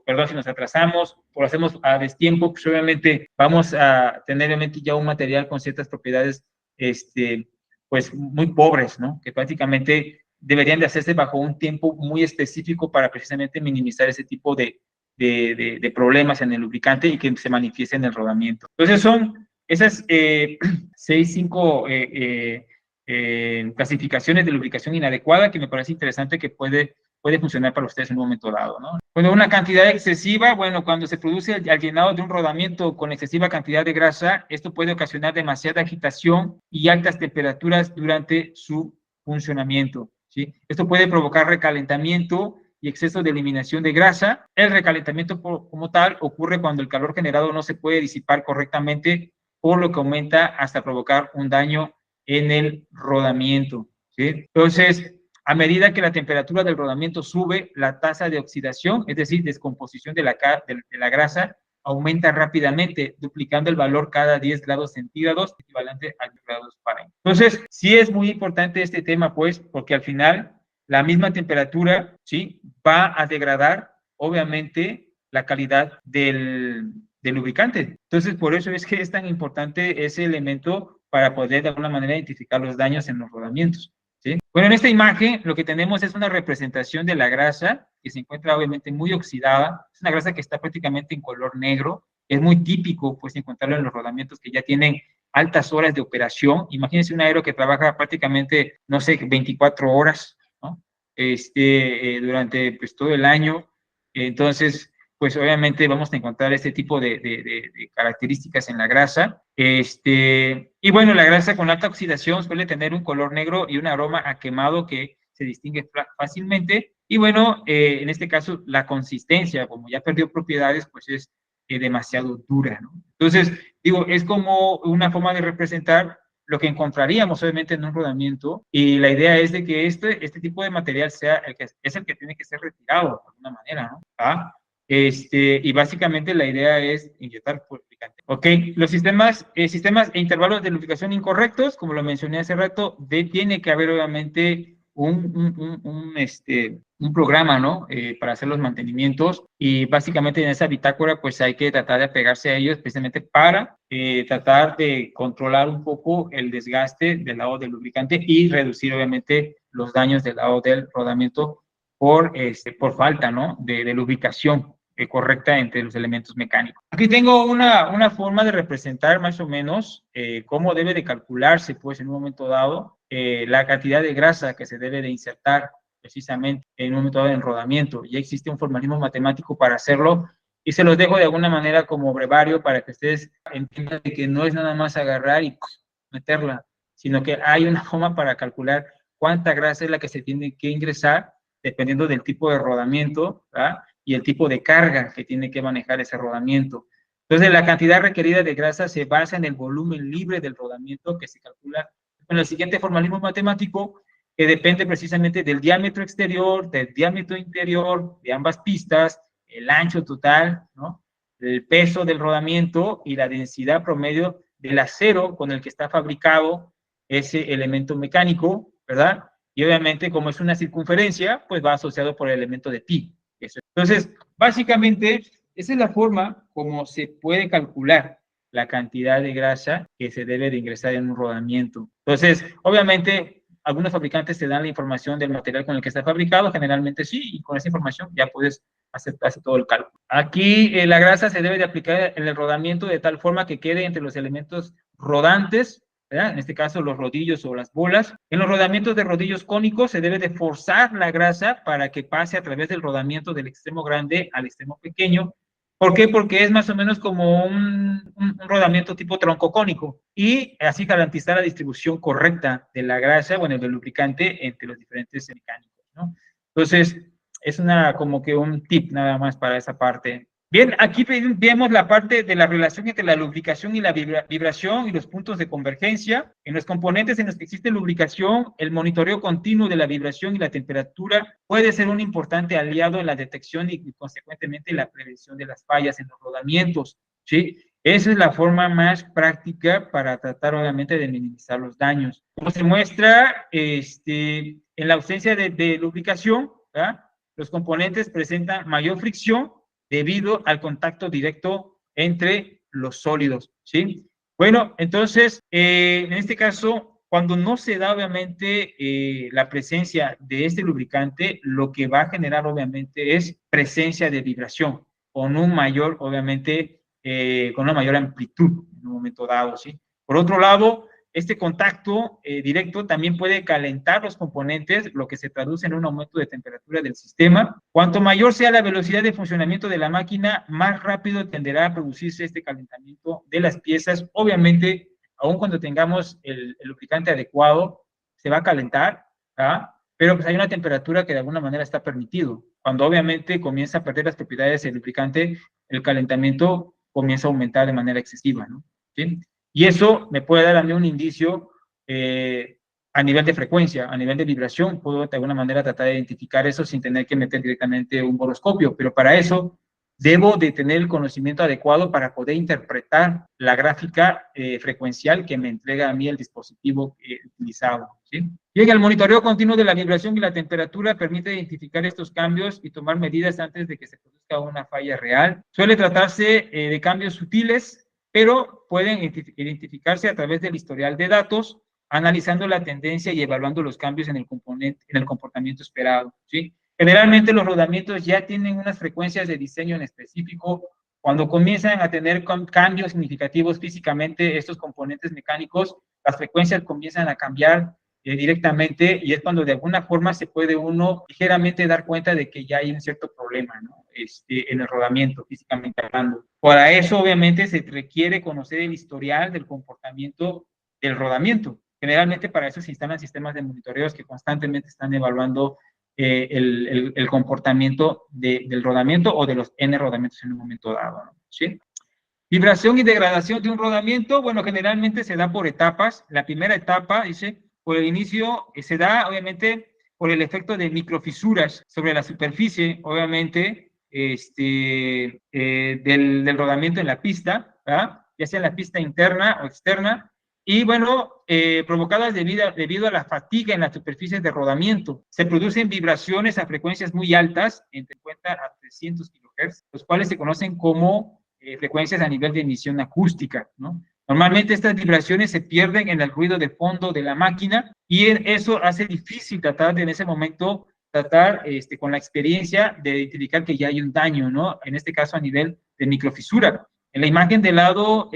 perdón, si nos atrasamos o lo hacemos a destiempo, pues obviamente vamos a tener obviamente ya un material con ciertas propiedades, pues muy pobres, ¿no? Que prácticamente deberían de hacerse bajo un tiempo muy específico para precisamente minimizar ese tipo de problemas en el lubricante y que se manifieste en el rodamiento. Entonces son esas 5 clasificaciones de lubricación inadecuada que me parece interesante que puede funcionar para ustedes en un momento dado, ¿no? Bueno, una cantidad excesiva, bueno, cuando se produce al llenado de un rodamiento con excesiva cantidad de grasa, esto puede ocasionar demasiada agitación y altas temperaturas durante su funcionamiento, ¿sí? Esto puede provocar recalentamiento y exceso de eliminación de grasa. El recalentamiento como tal ocurre cuando el calor generado no se puede disipar correctamente, por lo que aumenta hasta provocar un daño en el rodamiento, ¿sí? Entonces, a medida que la temperatura del rodamiento sube, la tasa de oxidación, es decir, descomposición de la grasa, aumenta rápidamente, duplicando el valor cada 10 grados centígrados, equivalente a 10 grados Fahrenheit. Entonces, sí es muy importante este tema, pues, porque al final la misma temperatura, ¿sí?, va a degradar, obviamente, la calidad del lubricante. Entonces, por eso es que es tan importante ese elemento para poder de alguna manera identificar los daños en los rodamientos, ¿sí? Bueno, en esta imagen lo que tenemos es una representación de la grasa que se encuentra obviamente muy oxidada. Es una grasa que está prácticamente en color negro. Es muy típico, pues, encontrarlo en los rodamientos que ya tienen altas horas de operación. Imagínense un aero que trabaja prácticamente, no sé, 24 horas, ¿no? Durante pues todo el año. Entonces, pues obviamente vamos a encontrar este tipo de características en la grasa. Y bueno, la grasa con alta oxidación suele tener un color negro y un aroma a quemado que se distingue fácilmente. Y bueno, en este caso, la consistencia, como ya perdió propiedades, pues es demasiado dura, ¿no? Entonces, digo, es como una forma de representar lo que encontraríamos obviamente en un rodamiento, y la idea es de que este tipo de material sea el que tiene que ser retirado de alguna manera, ¿no? ¿Ah? Y básicamente la idea es inyectar lubricante. Ok, los sistemas e intervalos de lubricación incorrectos, como lo mencioné hace rato, tiene que haber obviamente un programa, ¿no? Para hacer los mantenimientos, y básicamente en esa bitácora pues hay que tratar de apegarse a ellos precisamente para tratar de controlar un poco el desgaste del lado del lubricante y reducir obviamente los daños del lado del rodamiento por falta, ¿no? de lubricación correcta entre los elementos mecánicos. Aquí tengo una forma de representar más o menos cómo debe de calcularse, pues, en un momento dado, la cantidad de grasa que se debe de insertar precisamente en un momento dado de rodamiento. Ya existe un formalismo matemático para hacerlo, y se los dejo de alguna manera como brevario para que ustedes entiendan que no es nada más agarrar y meterla, sino que hay una forma para calcular cuánta grasa es la que se tiene que ingresar dependiendo del tipo de rodamiento, ¿verdad?, y el tipo de carga que tiene que manejar ese rodamiento. Entonces, la cantidad requerida de grasa se basa en el volumen libre del rodamiento, que se calcula con el siguiente formalismo matemático, que depende precisamente del diámetro exterior, del diámetro interior de ambas pistas, el ancho total, ¿no?, el peso del rodamiento y la densidad promedio del acero con el que está fabricado ese elemento mecánico, ¿verdad? Y obviamente, como es una circunferencia, pues va asociado por el elemento de pi. Entonces, básicamente, esa es la forma como se puede calcular la cantidad de grasa que se debe de ingresar en un rodamiento. Entonces, obviamente, algunos fabricantes te dan la información del material con el que está fabricado, generalmente sí, y con esa información ya puedes hacer todo el cálculo. Aquí la grasa se debe de aplicar en el rodamiento de tal forma que quede entre los elementos rodantes, ¿verdad? En este caso, los rodillos o las bolas. En los rodamientos de rodillos cónicos se debe de forzar la grasa para que pase a través del rodamiento del extremo grande al extremo pequeño. ¿Por qué? Porque es más o menos como un rodamiento tipo tronco cónico, y así garantizar la distribución correcta de la grasa, bueno, del lubricante entre los diferentes mecánicos, ¿no? Entonces, es como que un tip nada más para esa parte. Bien, aquí vemos la parte de la relación entre la lubricación y la vibración y los puntos de convergencia. En los componentes en los que existe lubricación, el monitoreo continuo de la vibración y la temperatura puede ser un importante aliado en la detección y consecuentemente la prevención de las fallas en los rodamientos, ¿sí? Esa es la forma más práctica para tratar, obviamente, de minimizar los daños. Como se muestra, en la ausencia de lubricación, ¿verdad? Los componentes presentan mayor fricción debido al contacto directo entre los sólidos, ¿sí? Bueno, entonces, en este caso, cuando no se da, obviamente, la presencia de este lubricante, lo que va a generar, obviamente, es presencia de vibración, con un mayor, obviamente, con una mayor amplitud en un momento dado, ¿sí? Por otro lado, este contacto directo también puede calentar los componentes, lo que se traduce en un aumento de temperatura del sistema. Cuanto mayor sea la velocidad de funcionamiento de la máquina, más rápido tenderá a producirse este calentamiento de las piezas. Obviamente, aun cuando tengamos el lubricante adecuado, se va a calentar, ¿verdad? Pero pues hay una temperatura que de alguna manera está permitido. Cuando obviamente comienza a perder las propiedades del lubricante, el calentamiento comienza a aumentar de manera excesiva, ¿no? ¿Sí? Y eso me puede dar a mí un indicio a nivel de frecuencia, a nivel de vibración. Puedo de alguna manera tratar de identificar eso sin tener que meter directamente un boroscopio, pero para eso debo de tener el conocimiento adecuado para poder interpretar la gráfica frecuencial que me entrega a mí el dispositivo utilizado, ¿sí? Bien, el monitoreo continuo de la vibración y la temperatura permite identificar estos cambios y tomar medidas antes de que se produzca una falla real. Suele tratarse de cambios sutiles, pero pueden identificarse a través del historial de datos, analizando la tendencia y evaluando los cambios en el comportamiento esperado, ¿sí? Generalmente los rodamientos ya tienen unas frecuencias de diseño en específico. Cuando comienzan a tener cambios significativos físicamente estos componentes mecánicos, las frecuencias comienzan a cambiar directamente y es cuando de alguna forma se puede uno ligeramente dar cuenta de que ya hay un cierto problema, ¿no? En el rodamiento, físicamente hablando. Para eso, obviamente, se requiere conocer el historial del comportamiento del rodamiento. Generalmente para eso se instalan sistemas de monitoreos que constantemente están evaluando el comportamiento del rodamiento o de los N rodamientos en un momento dado, ¿no? ¿Sí? Vibración y degradación de un rodamiento, bueno, generalmente se da por etapas. La primera etapa, dice, por el inicio, se da, obviamente, por el efecto de microfisuras sobre la superficie, obviamente, del rodamiento en la pista, ¿verdad? Ya sea en la pista interna o externa, y bueno, provocadas debido a la fatiga en las superficies de rodamiento. Se producen vibraciones a frecuencias muy altas, entre 50 a 300 kHz, los cuales se conocen como frecuencias a nivel de emisión acústica, ¿no? Normalmente estas vibraciones se pierden en el ruido de fondo de la máquina y eso hace difícil tratar en ese momento, con la experiencia de identificar que ya hay un daño, ¿no? En este caso a nivel de microfisura. En la imagen del lado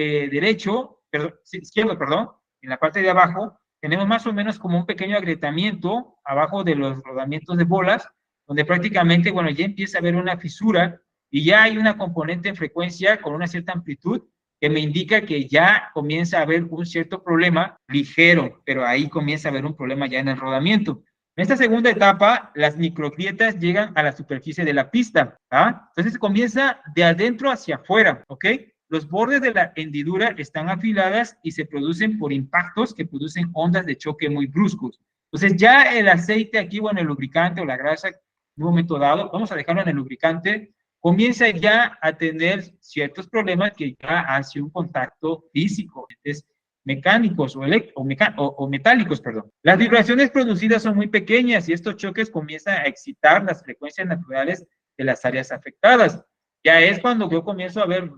izquierdo, perdón, en la parte de abajo, tenemos más o menos como un pequeño agrietamiento abajo de los rodamientos de bolas, donde prácticamente, bueno, ya empieza a haber una fisura y ya hay una componente en frecuencia con una cierta amplitud que me indica que ya comienza a haber un cierto problema ligero, pero ahí comienza a haber un problema ya en el rodamiento. En esta segunda etapa, las microgrietas llegan a la superficie de la pista, ¿ah? Entonces comienza de adentro hacia afuera, ¿ok? Los bordes de la hendidura están afiladas y se producen por impactos que producen ondas de choque muy bruscos. Entonces ya el aceite aquí, bueno, el lubricante o la grasa, en un momento dado, vamos a dejarlo en el lubricante, comienza ya a tener ciertos problemas que ya hace un contacto físico, es mecánicos o metálicos, perdón. Las vibraciones producidas son muy pequeñas y estos choques comienzan a excitar las frecuencias naturales de las áreas afectadas. Ya es cuando yo comienzo a ver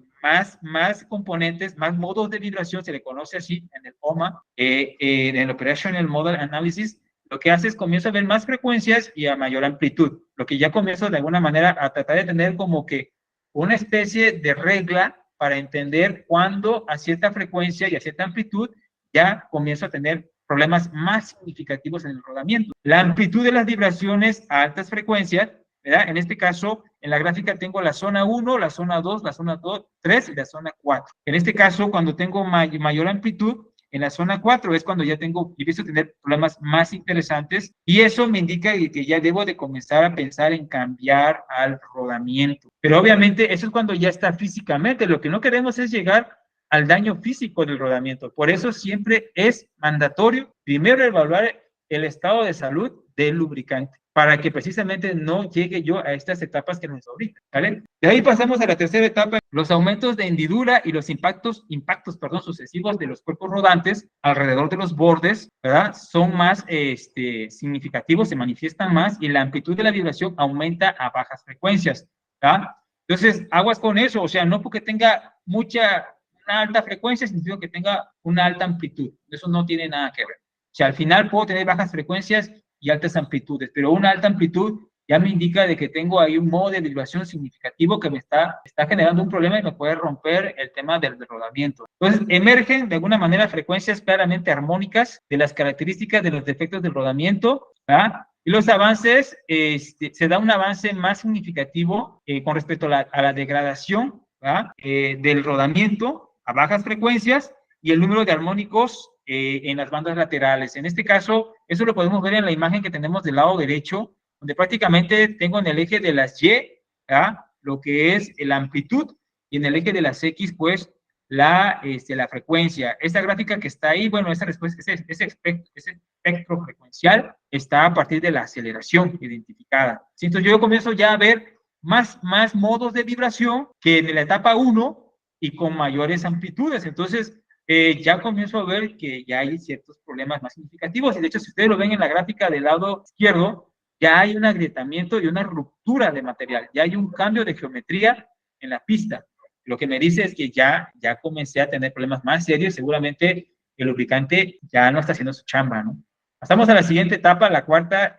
más componentes, más modos de vibración, se le conoce así en el OMA, en el Operational Model Analysis. Lo que hace es comienzo a ver más frecuencias y a mayor amplitud, lo que ya comienzo de alguna manera a tratar de tener como que una especie de regla para entender cuándo a cierta frecuencia y a cierta amplitud ya comienzo a tener problemas más significativos en el rodamiento. La amplitud de las vibraciones a altas frecuencias, ¿verdad? En este caso, en la gráfica tengo la zona 1, la zona 2, la zona 3 y la zona 4. En este caso, cuando tengo mayor amplitud, en la zona 4 es cuando ya empiezo a tener problemas más interesantes y eso me indica que ya debo de comenzar a pensar en cambiar al rodamiento. Pero obviamente eso es cuando ya está físicamente. Lo que no queremos es llegar al daño físico del rodamiento. Por eso siempre es mandatorio primero evaluar el estado de salud del lubricante para que precisamente no llegue yo a estas etapas que nos ahorita, ¿vale? De ahí pasamos a la tercera etapa, los aumentos de hendidura y los impactos sucesivos de los cuerpos rodantes alrededor de los bordes, ¿verdad? Son más significativos, se manifiestan más y la amplitud de la vibración aumenta a bajas frecuencias, ¿verdad? Entonces, aguas con eso, o sea, no porque tenga una alta frecuencia, significa que tenga una alta amplitud. Eso no tiene nada que ver. O sea, al final puedo tener bajas frecuencias y altas amplitudes, pero una alta amplitud ya me indica de que tengo ahí un modo de vibración significativo que me está generando un problema y me puede romper el tema del rodamiento. Entonces, emergen de alguna manera frecuencias claramente armónicas de las características de los defectos del rodamiento, ¿verdad? Y los avances, se da un avance más significativo con respecto a la degradación, ¿verdad? Del rodamiento a bajas frecuencias y el número de armónicos en las bandas laterales. En este caso, eso lo podemos ver en la imagen que tenemos del lado derecho, donde prácticamente tengo en el eje de las Y, ¿verdad? Lo que es la amplitud, y en el eje de las X, pues, la frecuencia. Esta gráfica que está ahí, bueno, ese espectro frecuencial está a partir de la aceleración identificada. ¿Sí? Entonces yo comienzo ya a ver más modos de vibración que en la etapa 1 y con mayores amplitudes. Entonces, ya comienzo a ver que ya hay ciertos problemas más significativos. Y de hecho, si ustedes lo ven en la gráfica del lado izquierdo, ya hay un agrietamiento y una ruptura de material. Ya hay un cambio de geometría en la pista. Lo que me dice es que ya comencé a tener problemas más serios. Seguramente el lubricante ya no está haciendo su chamba, ¿no? Pasamos a la siguiente etapa, la cuarta.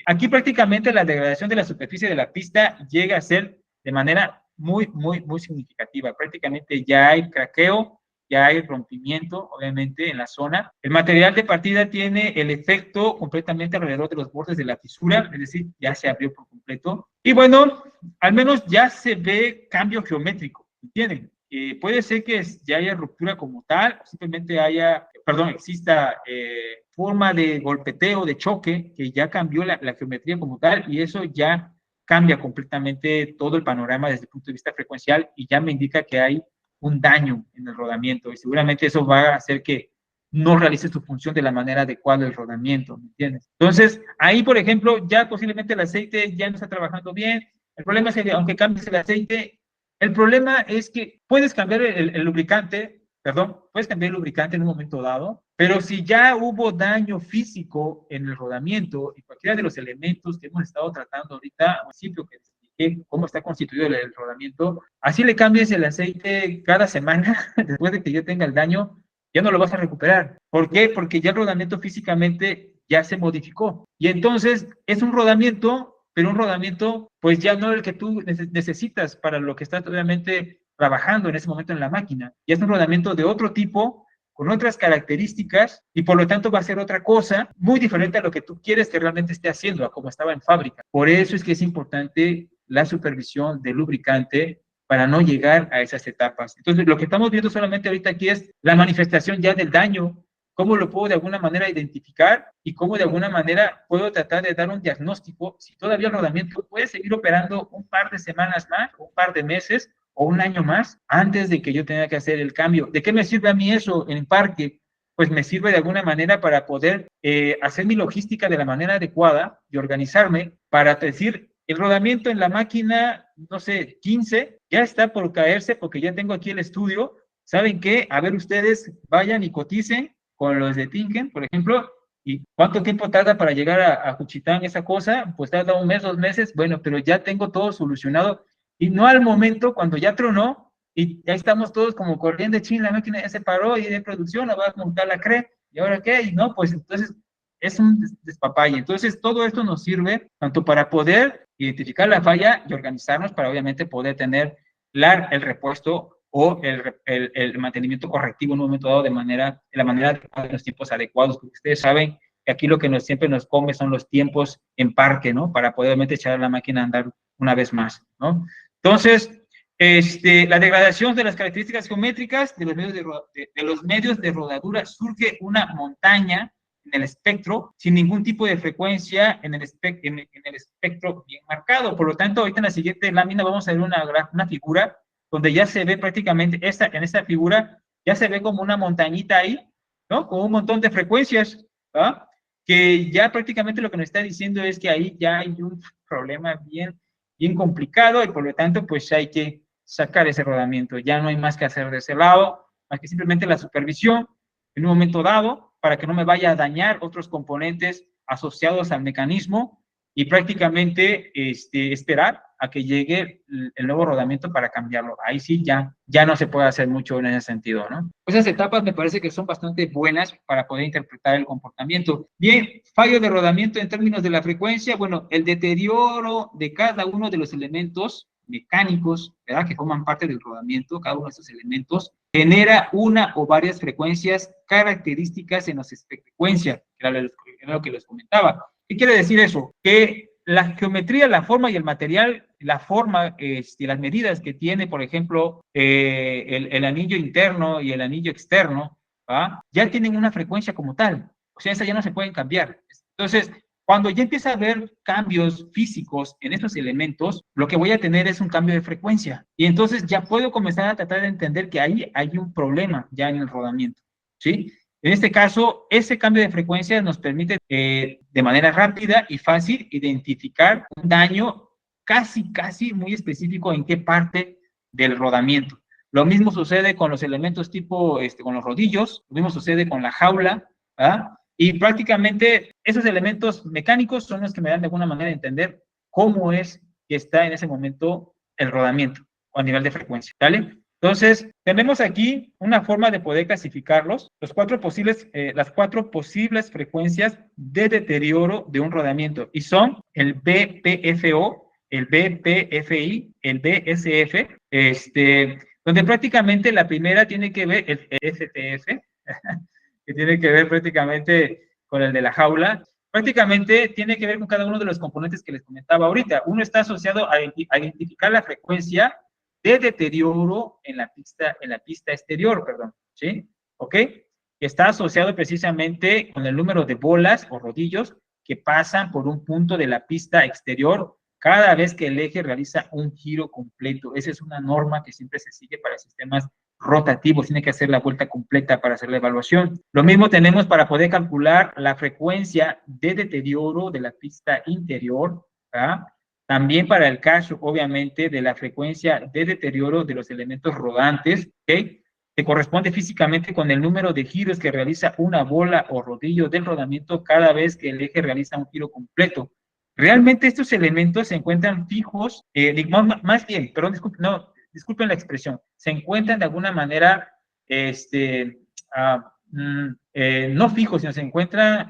Aquí prácticamente la degradación de la superficie de la pista llega a ser de manera muy significativa. Prácticamente ya hay craqueo, ya hay rompimiento, obviamente, en la zona. El material de partida tiene el efecto completamente alrededor de los bordes de la fisura, es decir, ya se abrió por completo. Y bueno, al menos ya se ve cambio geométrico, ¿entienden? Puede ser que ya haya ruptura como tal, o simplemente exista forma de golpeteo, de choque, que ya cambió la geometría como tal, y eso ya cambia completamente todo el panorama desde el punto de vista frecuencial, y ya me indica que hay un daño en el rodamiento, y seguramente eso va a hacer que no realice su función de la manera adecuada el rodamiento, ¿me entiendes? Entonces, ahí, por ejemplo, ya posiblemente el aceite ya no está trabajando bien. El problema es que, aunque cambies el aceite, el problema es que puedes cambiar el lubricante, puedes cambiar el lubricante en un momento dado, pero si ya hubo daño físico en el rodamiento y cualquiera de los elementos que hemos estado tratando ahorita, al principio que cómo está constituido el rodamiento, así le cambies el aceite cada semana, después de que yo tenga el daño, ya no lo vas a recuperar. ¿Por qué? Porque ya el rodamiento físicamente ya se modificó. Y entonces es un rodamiento, pero un rodamiento, pues ya no el que tú necesitas para lo que estás obviamente trabajando en ese momento en la máquina. Ya es un rodamiento de otro tipo, con otras características, y por lo tanto va a ser otra cosa muy diferente a lo que tú quieres que realmente esté haciendo, a como estaba en fábrica. Por eso es que es importante la supervisión del lubricante para no llegar a esas etapas. Entonces, lo que estamos viendo solamente ahorita aquí es la manifestación ya del daño, cómo lo puedo de alguna manera identificar y cómo de alguna manera puedo tratar de dar un diagnóstico si todavía el rodamiento puede seguir operando un par de semanas más, un par de meses o un año más antes de que yo tenga que hacer el cambio. ¿De qué me sirve a mí eso en parque? Pues me sirve de alguna manera para poder hacer mi logística de la manera adecuada y organizarme para decir, el rodamiento en la máquina, no sé, 15, ya está por caerse porque ya tengo aquí el estudio. ¿Saben qué? A ver, ustedes vayan y coticen con los de Tinken, por ejemplo, y cuánto tiempo tarda para llegar a Juchitán esa cosa. Pues tarda un mes, 2 meses, bueno, pero ya tengo todo solucionado y no al momento cuando ya tronó y ya estamos todos como corriendo, chin, la máquina ya se paró y de producción la va a montar la CRE, ¿y ahora qué? Y no, pues entonces es un despapalle. Entonces todo esto nos sirve tanto para poder identificar la falla y organizarnos para obviamente poder tener el repuesto o el mantenimiento correctivo en un momento dado en la manera de los tiempos adecuados, porque ustedes saben que aquí lo que siempre nos come son los tiempos en parque, ¿no? Para poder echar la máquina a andar una vez más, ¿no? Entonces, La degradación de las características geométricas de los medios de rodadura, surge una montaña en el espectro sin ningún tipo de frecuencia en el espectro bien marcado. Por lo tanto, ahorita en la siguiente lámina vamos a ver una figura donde ya se ve prácticamente, en esta figura, ya se ve como una montañita ahí, ¿no? Con un montón de frecuencias, ¿ah? Que ya prácticamente lo que nos está diciendo es que ahí ya hay un problema bien complicado y por lo tanto, pues hay que sacar ese rodamiento. Ya no hay más que hacer de ese lado, más que simplemente la supervisión en un momento dado para que no me vaya a dañar otros componentes asociados al mecanismo y prácticamente esperar a que llegue el nuevo rodamiento para cambiarlo. Ahí sí ya no se puede hacer mucho en ese sentido, ¿no? Esas etapas me parece que son bastante buenas para poder interpretar el comportamiento. Bien, fallo de rodamiento en términos de la frecuencia, bueno, el deterioro de cada uno de los elementos mecánicos, ¿verdad? Que forman parte del rodamiento, cada uno de estos elementos, genera una o varias frecuencias características en los frecuencias, que era lo que les comentaba. ¿Qué quiere decir eso? Que la geometría, la forma y el material, la forma, las medidas que tiene, por ejemplo, el anillo interno y el anillo externo, ¿va? Ya tienen una frecuencia como tal. O sea, esas ya no se pueden cambiar. Entonces, cuando ya empieza a haber cambios físicos en estos elementos, lo que voy a tener es un cambio de frecuencia. Y entonces ya puedo comenzar a tratar de entender que ahí hay un problema ya en el rodamiento, ¿sí? En este caso, ese cambio de frecuencia nos permite de manera rápida y fácil identificar un daño casi muy específico en qué parte del rodamiento. Lo mismo sucede con los elementos tipo, con los rodillos, lo mismo sucede con la jaula, ¿verdad? Y prácticamente esos elementos mecánicos son los que me dan de alguna manera a entender cómo es que está en ese momento el rodamiento o a nivel de frecuencia, ¿vale? Entonces, tenemos aquí una forma de poder clasificarlos, las cuatro posibles frecuencias de deterioro de un rodamiento, y son el BPFO, el BPFI, el BSF, donde prácticamente la primera tiene que ver, el STF, que tiene que ver prácticamente con el de la jaula, prácticamente tiene que ver con cada uno de los componentes que les comentaba ahorita. Uno está asociado a identificar la frecuencia de deterioro en la pista exterior, perdón, ¿sí? ¿Ok? Que está asociado precisamente con el número de bolas o rodillos que pasan por un punto de la pista exterior cada vez que el eje realiza un giro completo. Esa es una norma que siempre se sigue para sistemas rotativos, tiene que hacer la vuelta completa para hacer la evaluación. Lo mismo tenemos para poder calcular la frecuencia de deterioro de la pista interior, ¿verdad? También para el caso, obviamente, de la frecuencia de deterioro de los elementos rodantes, ¿ok? Que corresponde físicamente con el número de giros que realiza una bola o rodillo del rodamiento cada vez que el eje realiza un giro completo. Realmente estos elementos se encuentran fijos, más bien, perdón, disculpen la expresión, se encuentran de alguna manera, no fijos, sino se encuentran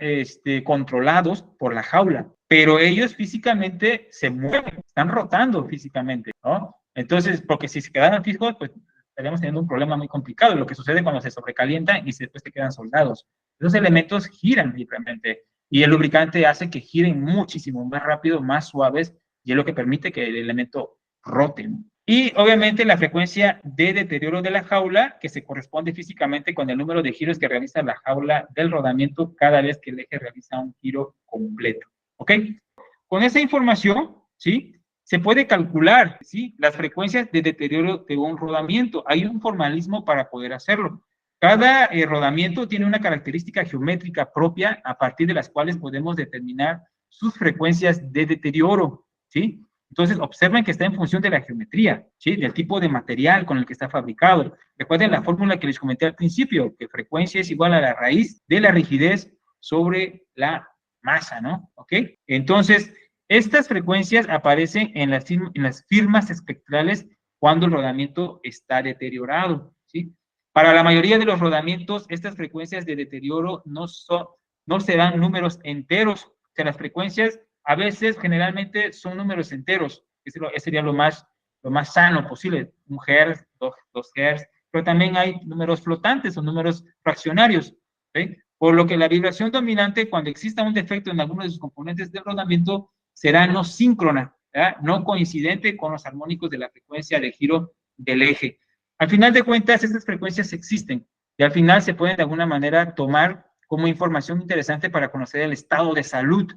controlados por la jaula, pero ellos físicamente se mueven, están rotando físicamente, ¿no? Entonces, porque si se quedaran fijos, pues estaríamos teniendo un problema muy complicado, lo que sucede cuando se sobrecalientan y después te quedan soldados. Esos elementos giran libremente y el lubricante hace que giren muchísimo más rápido, más suaves, y es lo que permite que el elemento rote. Y obviamente la frecuencia de deterioro de la jaula, que se corresponde físicamente con el número de giros que realiza la jaula del rodamiento cada vez que el eje realiza un giro completo. ¿Ok? Con esa información, ¿sí? Se puede calcular, ¿sí? Las frecuencias de deterioro de un rodamiento. Hay un formalismo para poder hacerlo. Cada rodamiento tiene una característica geométrica propia a partir de las cuales podemos determinar sus frecuencias de deterioro, ¿sí? Entonces, observen que está en función de la geometría, ¿sí? Del tipo de material con el que está fabricado. Recuerden la fórmula que les comenté al principio, que frecuencia es igual a la raíz de la rigidez sobre la masa, ¿no? ¿Ok? Entonces, estas frecuencias aparecen en las firmas espectrales cuando el rodamiento está deteriorado, ¿sí? Para la mayoría de los rodamientos, estas frecuencias de deterioro no serán números enteros. O sea, las frecuencias a veces, generalmente, son números enteros. Ese sería lo más sano posible. 1 Hz, 2 Hz. Pero también hay números flotantes o números fraccionarios, ¿sí? Por lo que la vibración dominante, cuando exista un defecto en alguno de sus componentes del rodamiento, será no síncrona, ¿verdad? No coincidente con los armónicos de la frecuencia de giro del eje. Al final de cuentas, estas frecuencias existen y al final se pueden de alguna manera tomar como información interesante para conocer el estado de salud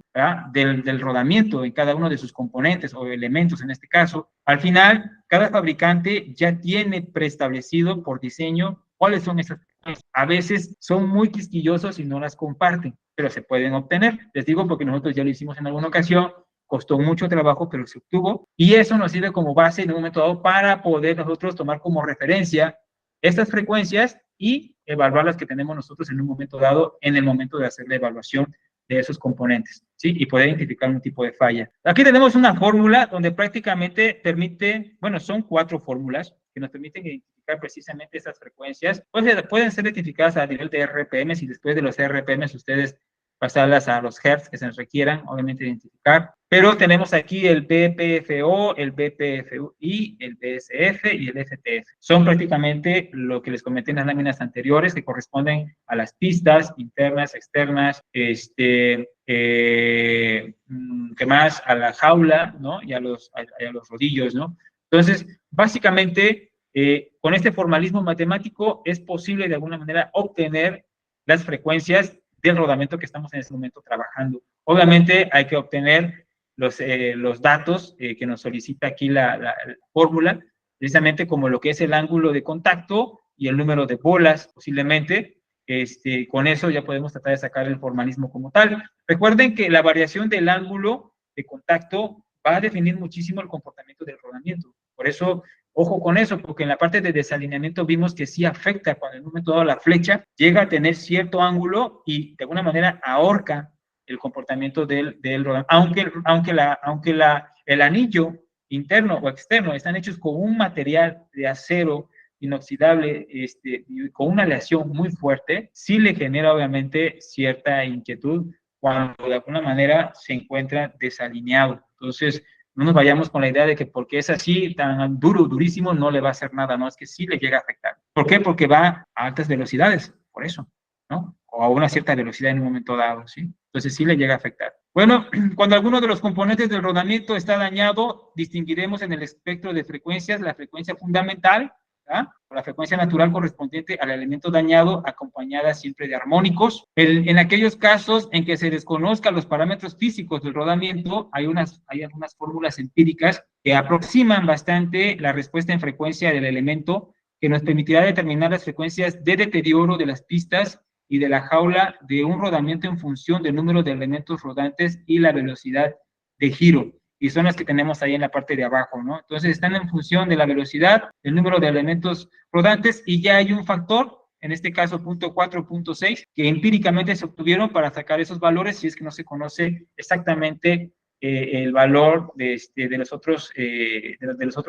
del rodamiento en cada uno de sus componentes o elementos en este caso. Al final, cada fabricante ya tiene preestablecido por diseño cuáles son esas frecuencias. A veces son muy quisquillosos y no las comparten, pero se pueden obtener. Les digo porque nosotros ya lo hicimos en alguna ocasión, costó mucho trabajo, pero se obtuvo, y eso nos sirve como base en un momento dado para poder nosotros tomar como referencia estas frecuencias y evaluar las que tenemos nosotros en un momento dado, en el momento de hacer la evaluación de esos componentes, ¿sí? Y poder identificar un tipo de falla. Aquí tenemos una fórmula donde prácticamente permite, bueno, son 4 fórmulas que nos permiten identificar precisamente esas frecuencias. Pueden ser identificadas a nivel de RPM, y después de los RPM ustedes pasarlas a los hertz que se requieran, obviamente, identificar. Pero tenemos aquí el BPFO, el BPFI, el BSF y el FTF. Son prácticamente lo que les comenté en las láminas anteriores, que corresponden a las pistas internas, externas, ¿qué más? A la jaula, ¿no? Y a los rodillos, ¿no? Entonces, básicamente, con este formalismo matemático es posible de alguna manera obtener las frecuencias del rodamiento que estamos en este momento trabajando. Obviamente hay que obtener los datos que nos solicita aquí la fórmula, precisamente como lo que es el ángulo de contacto y el número de bolas, posiblemente. Con eso ya podemos tratar de sacar el formalismo como tal. Recuerden que la variación del ángulo de contacto va a definir muchísimo el comportamiento del rodamiento. Por eso, ojo con eso, porque en la parte de desalineamiento vimos que sí afecta cuando en un momento dado la flecha llega a tener cierto ángulo y de alguna manera ahorca el comportamiento del rodamiento. Aunque el anillo interno o externo están hechos con un material de acero inoxidable, con una aleación muy fuerte, sí le genera obviamente cierta inquietud cuando de alguna manera se encuentra desalineado. Entonces, no nos vayamos con la idea de que porque es así, tan duro, durísimo, no le va a hacer nada, no, es que sí le llega a afectar. ¿Por qué? Porque va a altas velocidades, por eso, ¿no? O a una cierta velocidad en un momento dado, ¿sí? Entonces sí le llega a afectar. Bueno, cuando alguno de los componentes del rodamiento está dañado, distinguiremos en el espectro de frecuencias la frecuencia fundamental, o la frecuencia natural correspondiente al elemento dañado, acompañada siempre de armónicos. En aquellos casos en que se desconozcan los parámetros físicos del rodamiento, hay algunas fórmulas empíricas que aproximan bastante la respuesta en frecuencia del elemento, que nos permitirá determinar las frecuencias de deterioro de las pistas y de la jaula de un rodamiento en función del número de elementos rodantes y la velocidad de giro. Y son las que tenemos ahí en la parte de abajo, ¿no? Entonces están en función de la velocidad, el número de elementos rodantes, y ya hay un factor, en este caso 0.4, 0.6, que empíricamente se obtuvieron para sacar esos valores si es que no se conoce exactamente el valor de los otros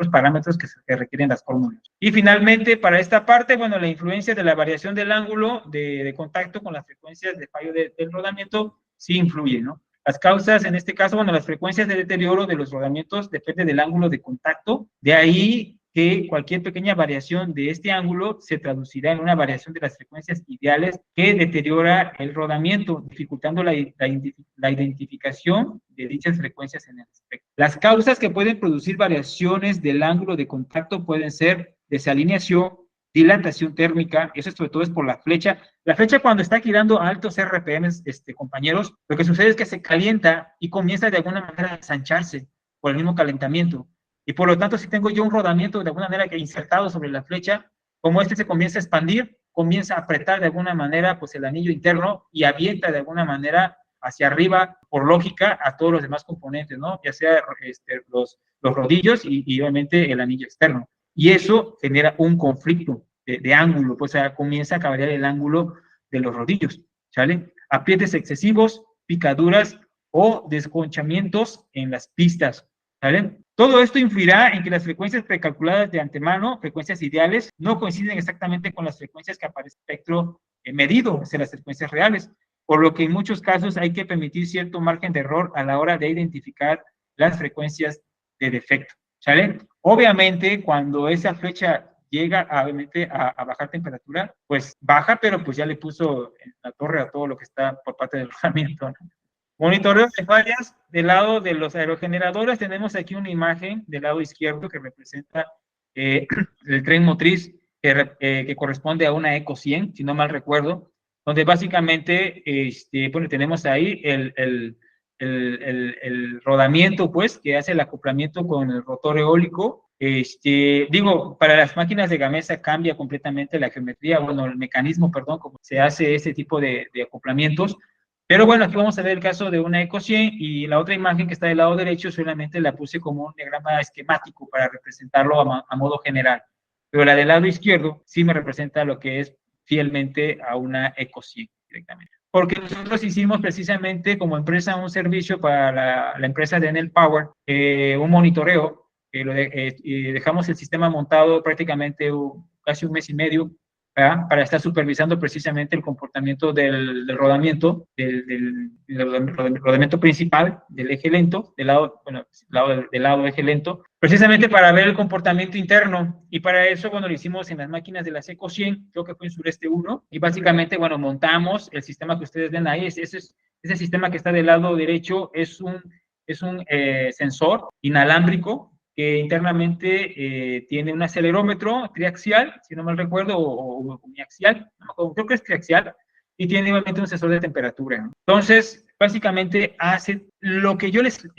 parámetros que requieren las fórmulas. Y finalmente, para esta parte, bueno, la influencia de la variación del ángulo de contacto con las frecuencias de fallo del rodamiento sí influye, ¿no? Las causas, en este caso, bueno, las frecuencias de deterioro de los rodamientos depende del ángulo de contacto. De ahí que cualquier pequeña variación de este ángulo se traducirá en una variación de las frecuencias ideales que deteriora el rodamiento, dificultando la identificación de dichas frecuencias en el espectro. Las causas que pueden producir variaciones del ángulo de contacto pueden ser desalineación, dilatación térmica, eso sobre todo es por la flecha. La flecha cuando está girando a altos RPM, compañeros, lo que sucede es que se calienta y comienza de alguna manera a ensancharse por el mismo calentamiento. Y por lo tanto, si tengo yo un rodamiento de alguna manera que insertado sobre la flecha, como se comienza a expandir, comienza a apretar de alguna manera pues el anillo interno y avienta de alguna manera hacia arriba, por lógica, a todos los demás componentes, ¿no? Ya sea los rodillos y obviamente el anillo externo. Y eso genera un conflicto de ángulo, pues comienza a variar el ángulo de los rodillos, ¿sale? Aprietes excesivos, picaduras o desconchamientos en las pistas, ¿sale? Todo esto influirá en que las frecuencias precalculadas de antemano, frecuencias ideales, no coinciden exactamente con las frecuencias que aparece en el espectro medido, o sea, las frecuencias reales, por lo que en muchos casos hay que permitir cierto margen de error a la hora de identificar las frecuencias de defecto, ¿sale? Obviamente, cuando esa flecha llega obviamente a bajar temperatura, pues baja, pero pues ya le puso en la torre a todo lo que está por parte del rodamiento, ¿no? Monitoreo de fallas. Del lado de los aerogeneradores tenemos aquí una imagen del lado izquierdo que representa el tren motriz que corresponde a una Eco 100, si no mal recuerdo, donde básicamente bueno, tenemos ahí el rodamiento, pues, que hace el acoplamiento con el rotor eólico. Digo, para las máquinas de Gamesa cambia completamente la geometría, bueno, el mecanismo, perdón, como se hace ese tipo de acoplamientos. Pero bueno, aquí vamos a ver el caso de una Eco 100 y la otra imagen que está del lado derecho solamente la puse como un diagrama esquemático para representarlo a modo general. Pero la del lado izquierdo sí me representa lo que es fielmente a una Eco 100 directamente. Porque nosotros hicimos precisamente como empresa un servicio para la empresa de Enel Power, un monitoreo, y dejamos el sistema montado prácticamente casi un mes y medio, ¿verdad? Para estar supervisando precisamente el comportamiento del rodamiento, del rodamiento principal, del eje lento, bueno, del lado eje lento, precisamente para ver el comportamiento interno. Y para eso, bueno, lo hicimos en las máquinas de la Eco 100, creo que fue en Sureste 1, y básicamente, bueno, montamos el sistema que ustedes ven ahí, ese sistema que está del lado derecho es un sensor inalámbrico que internamente tiene un acelerómetro triaxial, si no mal recuerdo, o uniaxial, no, creo que es triaxial, y tiene igualmente un sensor de temperatura. Entonces, básicamente hace lo que yo les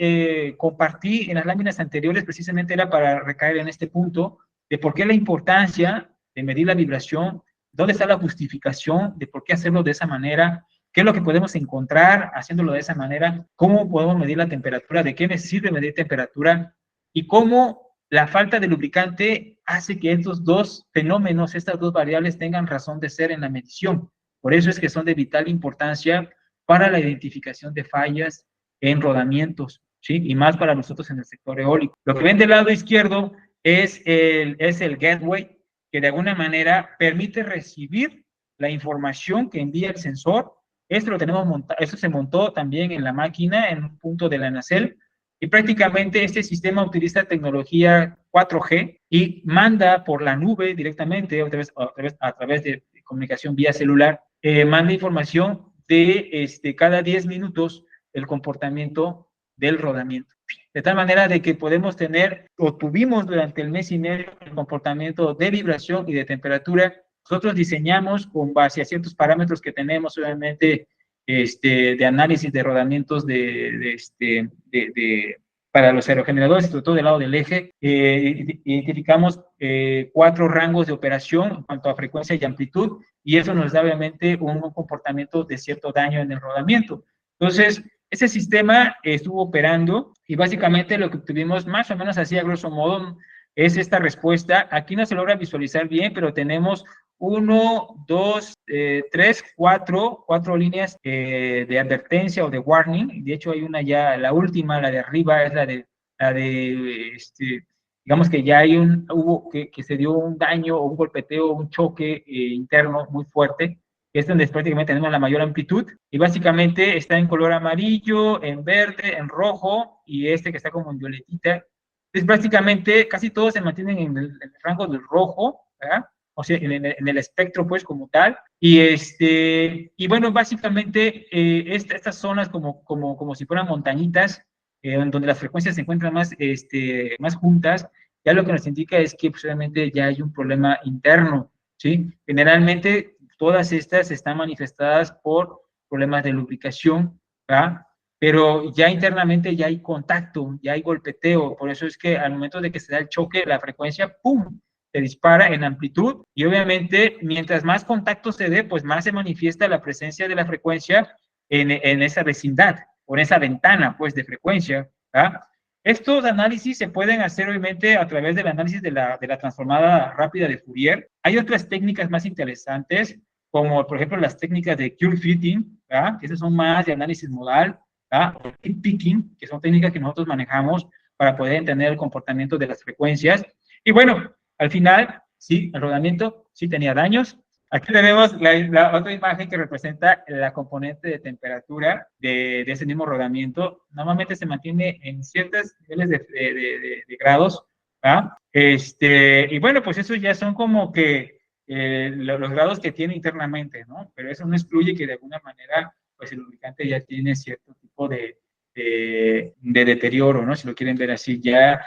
compartí en las láminas anteriores, precisamente era para recaer en este punto de por qué la importancia de medir la vibración, dónde está la justificación de por qué hacerlo de esa manera, qué es lo que podemos encontrar haciéndolo de esa manera, cómo podemos medir la temperatura, de qué me sirve medir temperatura, y cómo la falta de lubricante hace que estos dos fenómenos, estas dos variables tengan razón de ser en la medición. Por eso es que son de vital importancia para la identificación de fallas en rodamientos, ¿sí? Y más para nosotros en el sector eólico. Lo que ven del lado izquierdo es el gateway, que de alguna manera permite recibir la información que envía el sensor. Esto lo tenemos montado, esto se montó también en la máquina, en un punto de la nacelle, y prácticamente este sistema utiliza tecnología 4G y manda por la nube directamente, a través de comunicación vía celular, manda información de cada 10 minutos el comportamiento del rodamiento. De tal manera de que podemos tener, o tuvimos durante el mes y medio, el comportamiento de vibración y de temperatura. Nosotros diseñamos con base a ciertos parámetros que tenemos, obviamente, de análisis de rodamientos para los aerogeneradores, sobre todo del lado del eje. Identificamos 4 rangos de operación en cuanto a frecuencia y amplitud, y eso nos da obviamente un comportamiento de cierto daño en el rodamiento. Entonces, ese sistema estuvo operando y básicamente lo que tuvimos más o menos así a grosso modo es esta respuesta. Aquí no se logra visualizar bien, pero tenemos 1, 2, 3, 4 líneas de advertencia o de warning. De hecho, hay una ya, la última, la de arriba, es digamos que ya hubo que se dio un daño o un golpeteo, un choque interno muy fuerte, que es donde prácticamente tenemos la mayor amplitud, y básicamente está en color amarillo, en verde, en rojo, y este que está como en violetita. Entonces, prácticamente casi todos se mantienen en el rango del rojo, ¿verdad? O sea, en el espectro, pues, como tal. Y bueno, básicamente estas zonas como si fueran montañitas, donde las frecuencias se encuentran más juntas, ya lo que nos indica es que posiblemente ya hay un problema interno, ¿sí? Generalmente todas estas están manifestadas por problemas de lubricación, ¿verdad? Pero ya internamente ya hay contacto, ya hay golpeteo, por eso es que al momento de que se da el choque, la frecuencia, ¡pum!, se dispara en amplitud, y obviamente mientras más contacto se dé, pues más se manifiesta la presencia de la frecuencia en esa vecindad, o en esa ventana, pues, de frecuencia, ¿verdad? Estos análisis se pueden hacer obviamente a través del análisis de la transformada rápida de Fourier. Hay otras técnicas más interesantes, como por ejemplo las técnicas de curve fitting, ¿verdad? Que esas son más de análisis modal, ¿verdad? O tip picking, que son técnicas que nosotros manejamos para poder entender el comportamiento de las frecuencias. Y bueno, al final, sí, el rodamiento sí tenía daños. Aquí tenemos la otra imagen que representa la componente de temperatura de ese mismo rodamiento. Normalmente se mantiene en ciertos niveles de grados, ¿verdad? Y bueno, pues esos ya son como que los grados que tiene internamente, ¿no? Pero eso no excluye que de alguna manera, pues el lubricante ya tiene cierto tipo de deterioro, ¿no? Si lo quieren ver así, ya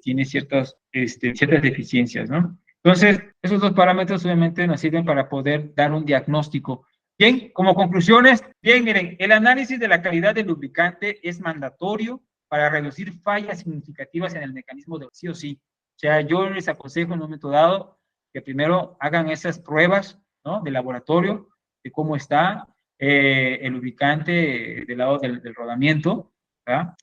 tiene ciertas deficiencias, ¿no? Entonces, esos dos parámetros obviamente nos sirven para poder dar un diagnóstico. Bien, como conclusiones, bien, miren, el análisis de la calidad del lubricante es mandatorio para reducir fallas significativas en el mecanismo de sí o sí. O sea, yo les aconsejo en un momento dado que primero hagan esas pruebas, ¿no? De laboratorio, de cómo está el lubricante del lado del rodamiento, ¿verdad?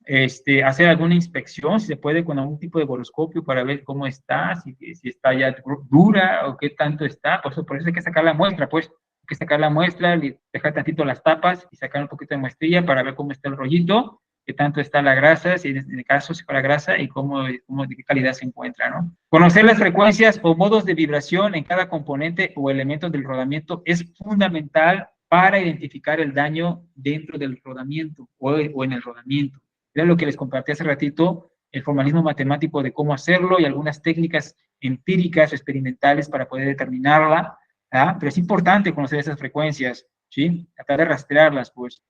Hacer alguna inspección, si se puede, con algún tipo de boroscopio para ver cómo está, si está ya dura o qué tanto está. Por eso hay que sacar la muestra, pues, hay que sacar la muestra, dejar tantito las tapas y sacar un poquito de muestrilla para ver cómo está el rollito, qué tanto está la grasa, si en el caso si fuera grasa, y de qué calidad se encuentra, ¿no? Conocer las frecuencias o modos de vibración en cada componente o elemento del rodamiento es fundamental para identificar el daño dentro del rodamiento o en el rodamiento. Era lo que les compartí hace ratito, el formalismo matemático de cómo hacerlo y algunas técnicas empíricas, experimentales para poder determinarla, ¿ah? Pero es importante conocer esas frecuencias, ¿sí? Tratar de rastrearlas, pues,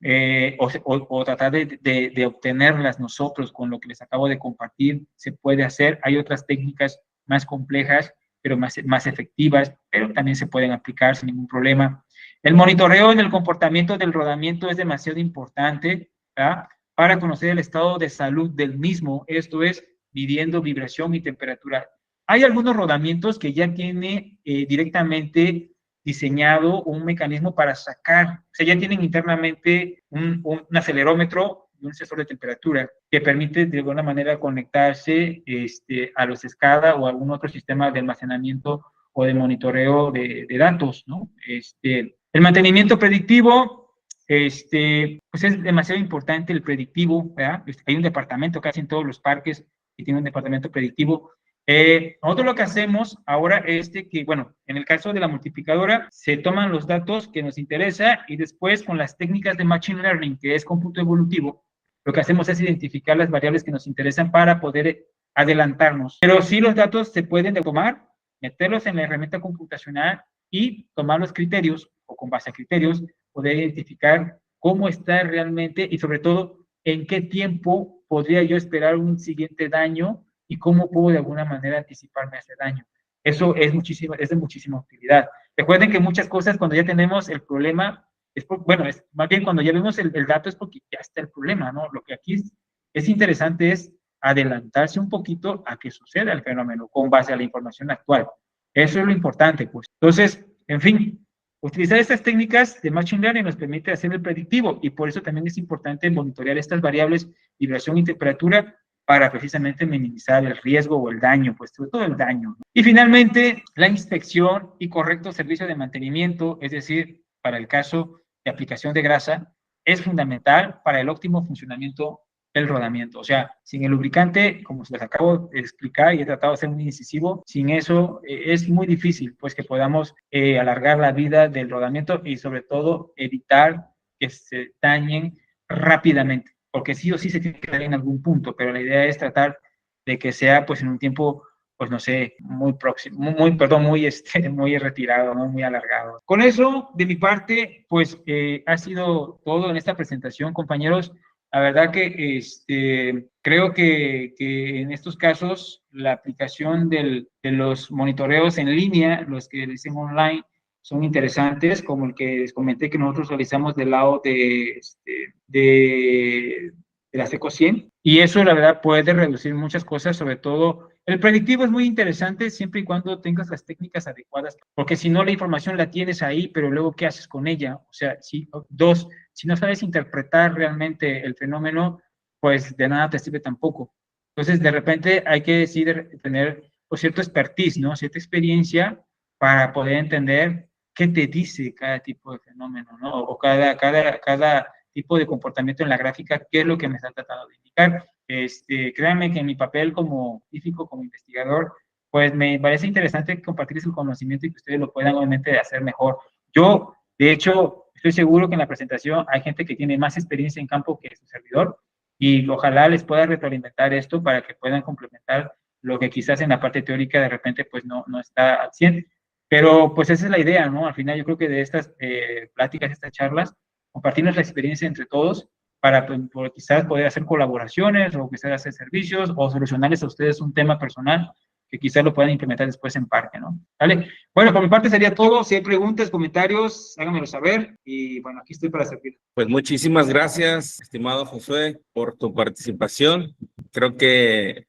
o tratar de obtenerlas nosotros con lo que les acabo de compartir, se puede hacer. Hay otras técnicas más complejas, pero más efectivas, pero también se pueden aplicar sin ningún problema. El monitoreo en el comportamiento del rodamiento es demasiado importante, ¿verdad? Para conocer el estado de salud del mismo, esto es, midiendo vibración y temperatura. Hay algunos rodamientos que ya tiene directamente diseñado un mecanismo para sacar, o sea, ya tienen internamente un acelerómetro y un sensor de temperatura que permite de alguna manera conectarse a los SCADA o a algún otro sistema de almacenamiento o de monitoreo de datos, ¿no? El mantenimiento predictivo, pues es demasiado importante el predictivo, ¿verdad? Hay un departamento casi en todos los parques que tiene un departamento predictivo. Nosotros lo que hacemos ahora es que, bueno, en el caso de la multiplicadora, se toman los datos que nos interesa y después con las técnicas de Machine Learning, que es cómputo evolutivo, lo que hacemos es identificar las variables que nos interesan para poder adelantarnos. Pero sí los datos se pueden tomar, meterlos en la herramienta computacional y tomar los criterios, o con base a criterios, poder identificar cómo está realmente y sobre todo en qué tiempo podría yo esperar un siguiente daño y cómo puedo de alguna manera anticiparme a ese daño. Eso es de muchísima utilidad. Recuerden que muchas cosas cuando ya tenemos el problema, es más bien cuando ya vemos el dato es porque ya está el problema, ¿no? Lo que aquí es interesante es adelantarse un poquito a que suceda el fenómeno con base a la información actual. Eso es lo importante, pues. Entonces, en fin, utilizar estas técnicas de Machine Learning nos permite hacer el predictivo y por eso también es importante monitorear estas variables, vibración y temperatura, para precisamente minimizar el riesgo o el daño, pues sobre todo el daño, ¿no? Y finalmente, la inspección y correcto servicio de mantenimiento, es decir, para el caso de aplicación de grasa, es fundamental para el óptimo funcionamiento del rodamiento. O sea, sin el lubricante, como se les acabo de explicar y he tratado de ser muy incisivo, sin eso es muy difícil pues que podamos alargar la vida del rodamiento y sobre todo evitar que se dañen rápidamente, porque sí o sí se tiene que dar en algún punto, pero la idea es tratar de que sea pues en un tiempo, pues no sé, muy próximo, muy retirado, ¿no? Muy alargado. Con eso, de mi parte, pues ha sido todo en esta presentación, compañeros. La verdad que creo que en estos casos la aplicación de los monitoreos en línea, los que dicen online, son interesantes, como el que les comenté que nosotros realizamos del lado de la Seco 100. Y eso, la verdad, puede reducir muchas cosas, sobre todo el predictivo es muy interesante siempre y cuando tengas las técnicas adecuadas, porque si no, la información la tienes ahí, pero luego, ¿qué haces con ella? O sea, si no sabes interpretar realmente el fenómeno, pues de nada te sirve tampoco. Entonces, de repente hay que tener pues, cierto expertise, ¿no? Cierta experiencia para poder entender qué te dice cada tipo de fenómeno, ¿no? O cada tipo de comportamiento en la gráfica, qué es lo que me está tratando de indicar. Créanme que en mi papel como científico, como investigador, pues me parece interesante compartir su conocimiento y que ustedes lo puedan obviamente hacer mejor. Yo, de hecho, estoy seguro que en la presentación hay gente que tiene más experiencia en campo que su servidor y ojalá les pueda retroalimentar esto para que puedan complementar lo que quizás en la parte teórica de repente pues no está al 100. Pero pues esa es la idea, ¿no? Al final yo creo que de estas pláticas, estas charlas, compartirnos la experiencia entre todos para quizás poder hacer colaboraciones o quizás hacer servicios o solucionarles a ustedes un tema personal que quizás lo puedan implementar después en parque, ¿no? ¿Vale? Bueno, por mi parte sería todo. Si hay preguntas, comentarios, háganmelo saber y bueno, aquí estoy para servir. Pues muchísimas gracias, estimado Josué, por tu participación. Creo que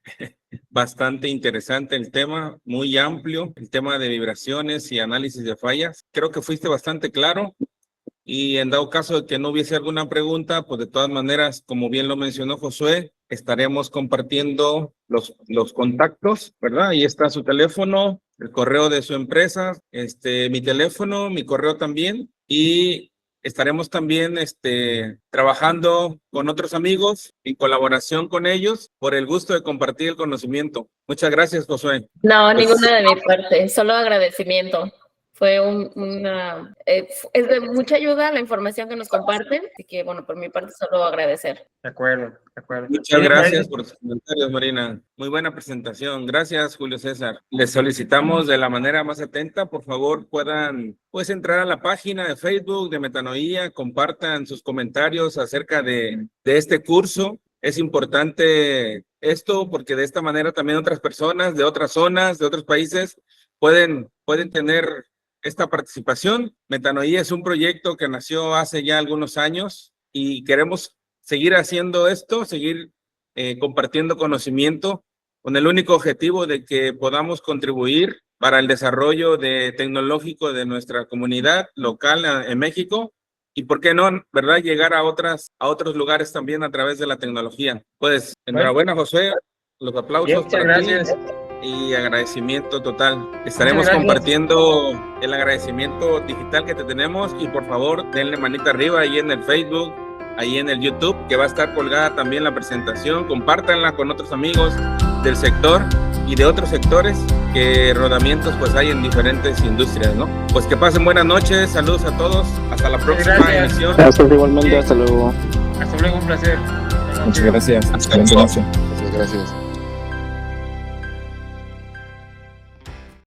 bastante interesante el tema, muy amplio, el tema de vibraciones y análisis de fallas. Creo que fuiste bastante claro. Y en dado caso de que no hubiese alguna pregunta, pues de todas maneras, como bien lo mencionó Josué, estaremos compartiendo los contactos, ¿verdad? Ahí está su teléfono, el correo de su empresa, mi teléfono, mi correo también, y estaremos también trabajando con otros amigos en colaboración con ellos por el gusto de compartir el conocimiento. Muchas gracias, Josué. No, Pues, ninguna de mi parte, solo agradecimiento. Fue es de mucha ayuda la información que nos comparten, así que bueno, por mi parte solo agradecer. De acuerdo, de acuerdo. Muchas gracias por sus comentarios, Marina. Muy buena presentación. Gracias, Julio César. Les solicitamos de la manera más atenta, por favor, puedan pues entrar a la página de Facebook de Metanoia, compartan sus comentarios acerca de este curso. Es importante esto porque de esta manera también otras personas de otras zonas, de otros países, pueden tener esta participación. Metanoia es un proyecto que nació hace ya algunos años y queremos seguir haciendo esto, seguir compartiendo conocimiento con el único objetivo de que podamos contribuir para el desarrollo tecnológico de nuestra comunidad local en México y, ¿por qué no, verdad, llegar a otros lugares también a través de la tecnología? Pues, enhorabuena, Josué, los aplausos Muchas para ti. gracias. Y agradecimiento total. Estaremos compartiendo el agradecimiento digital que te tenemos y por favor denle manita arriba ahí en el Facebook, ahí en el YouTube, que va a estar colgada también la presentación. Compártanla con otros amigos del sector y de otros sectores que rodamientos pues hay en diferentes industrias, ¿no? Pues que pasen buenas noches, saludos a todos, hasta la próxima emisión. Gracias igualmente, hasta luego. Hasta luego, un placer. Muchas gracias. Hasta luego. Muchas gracias.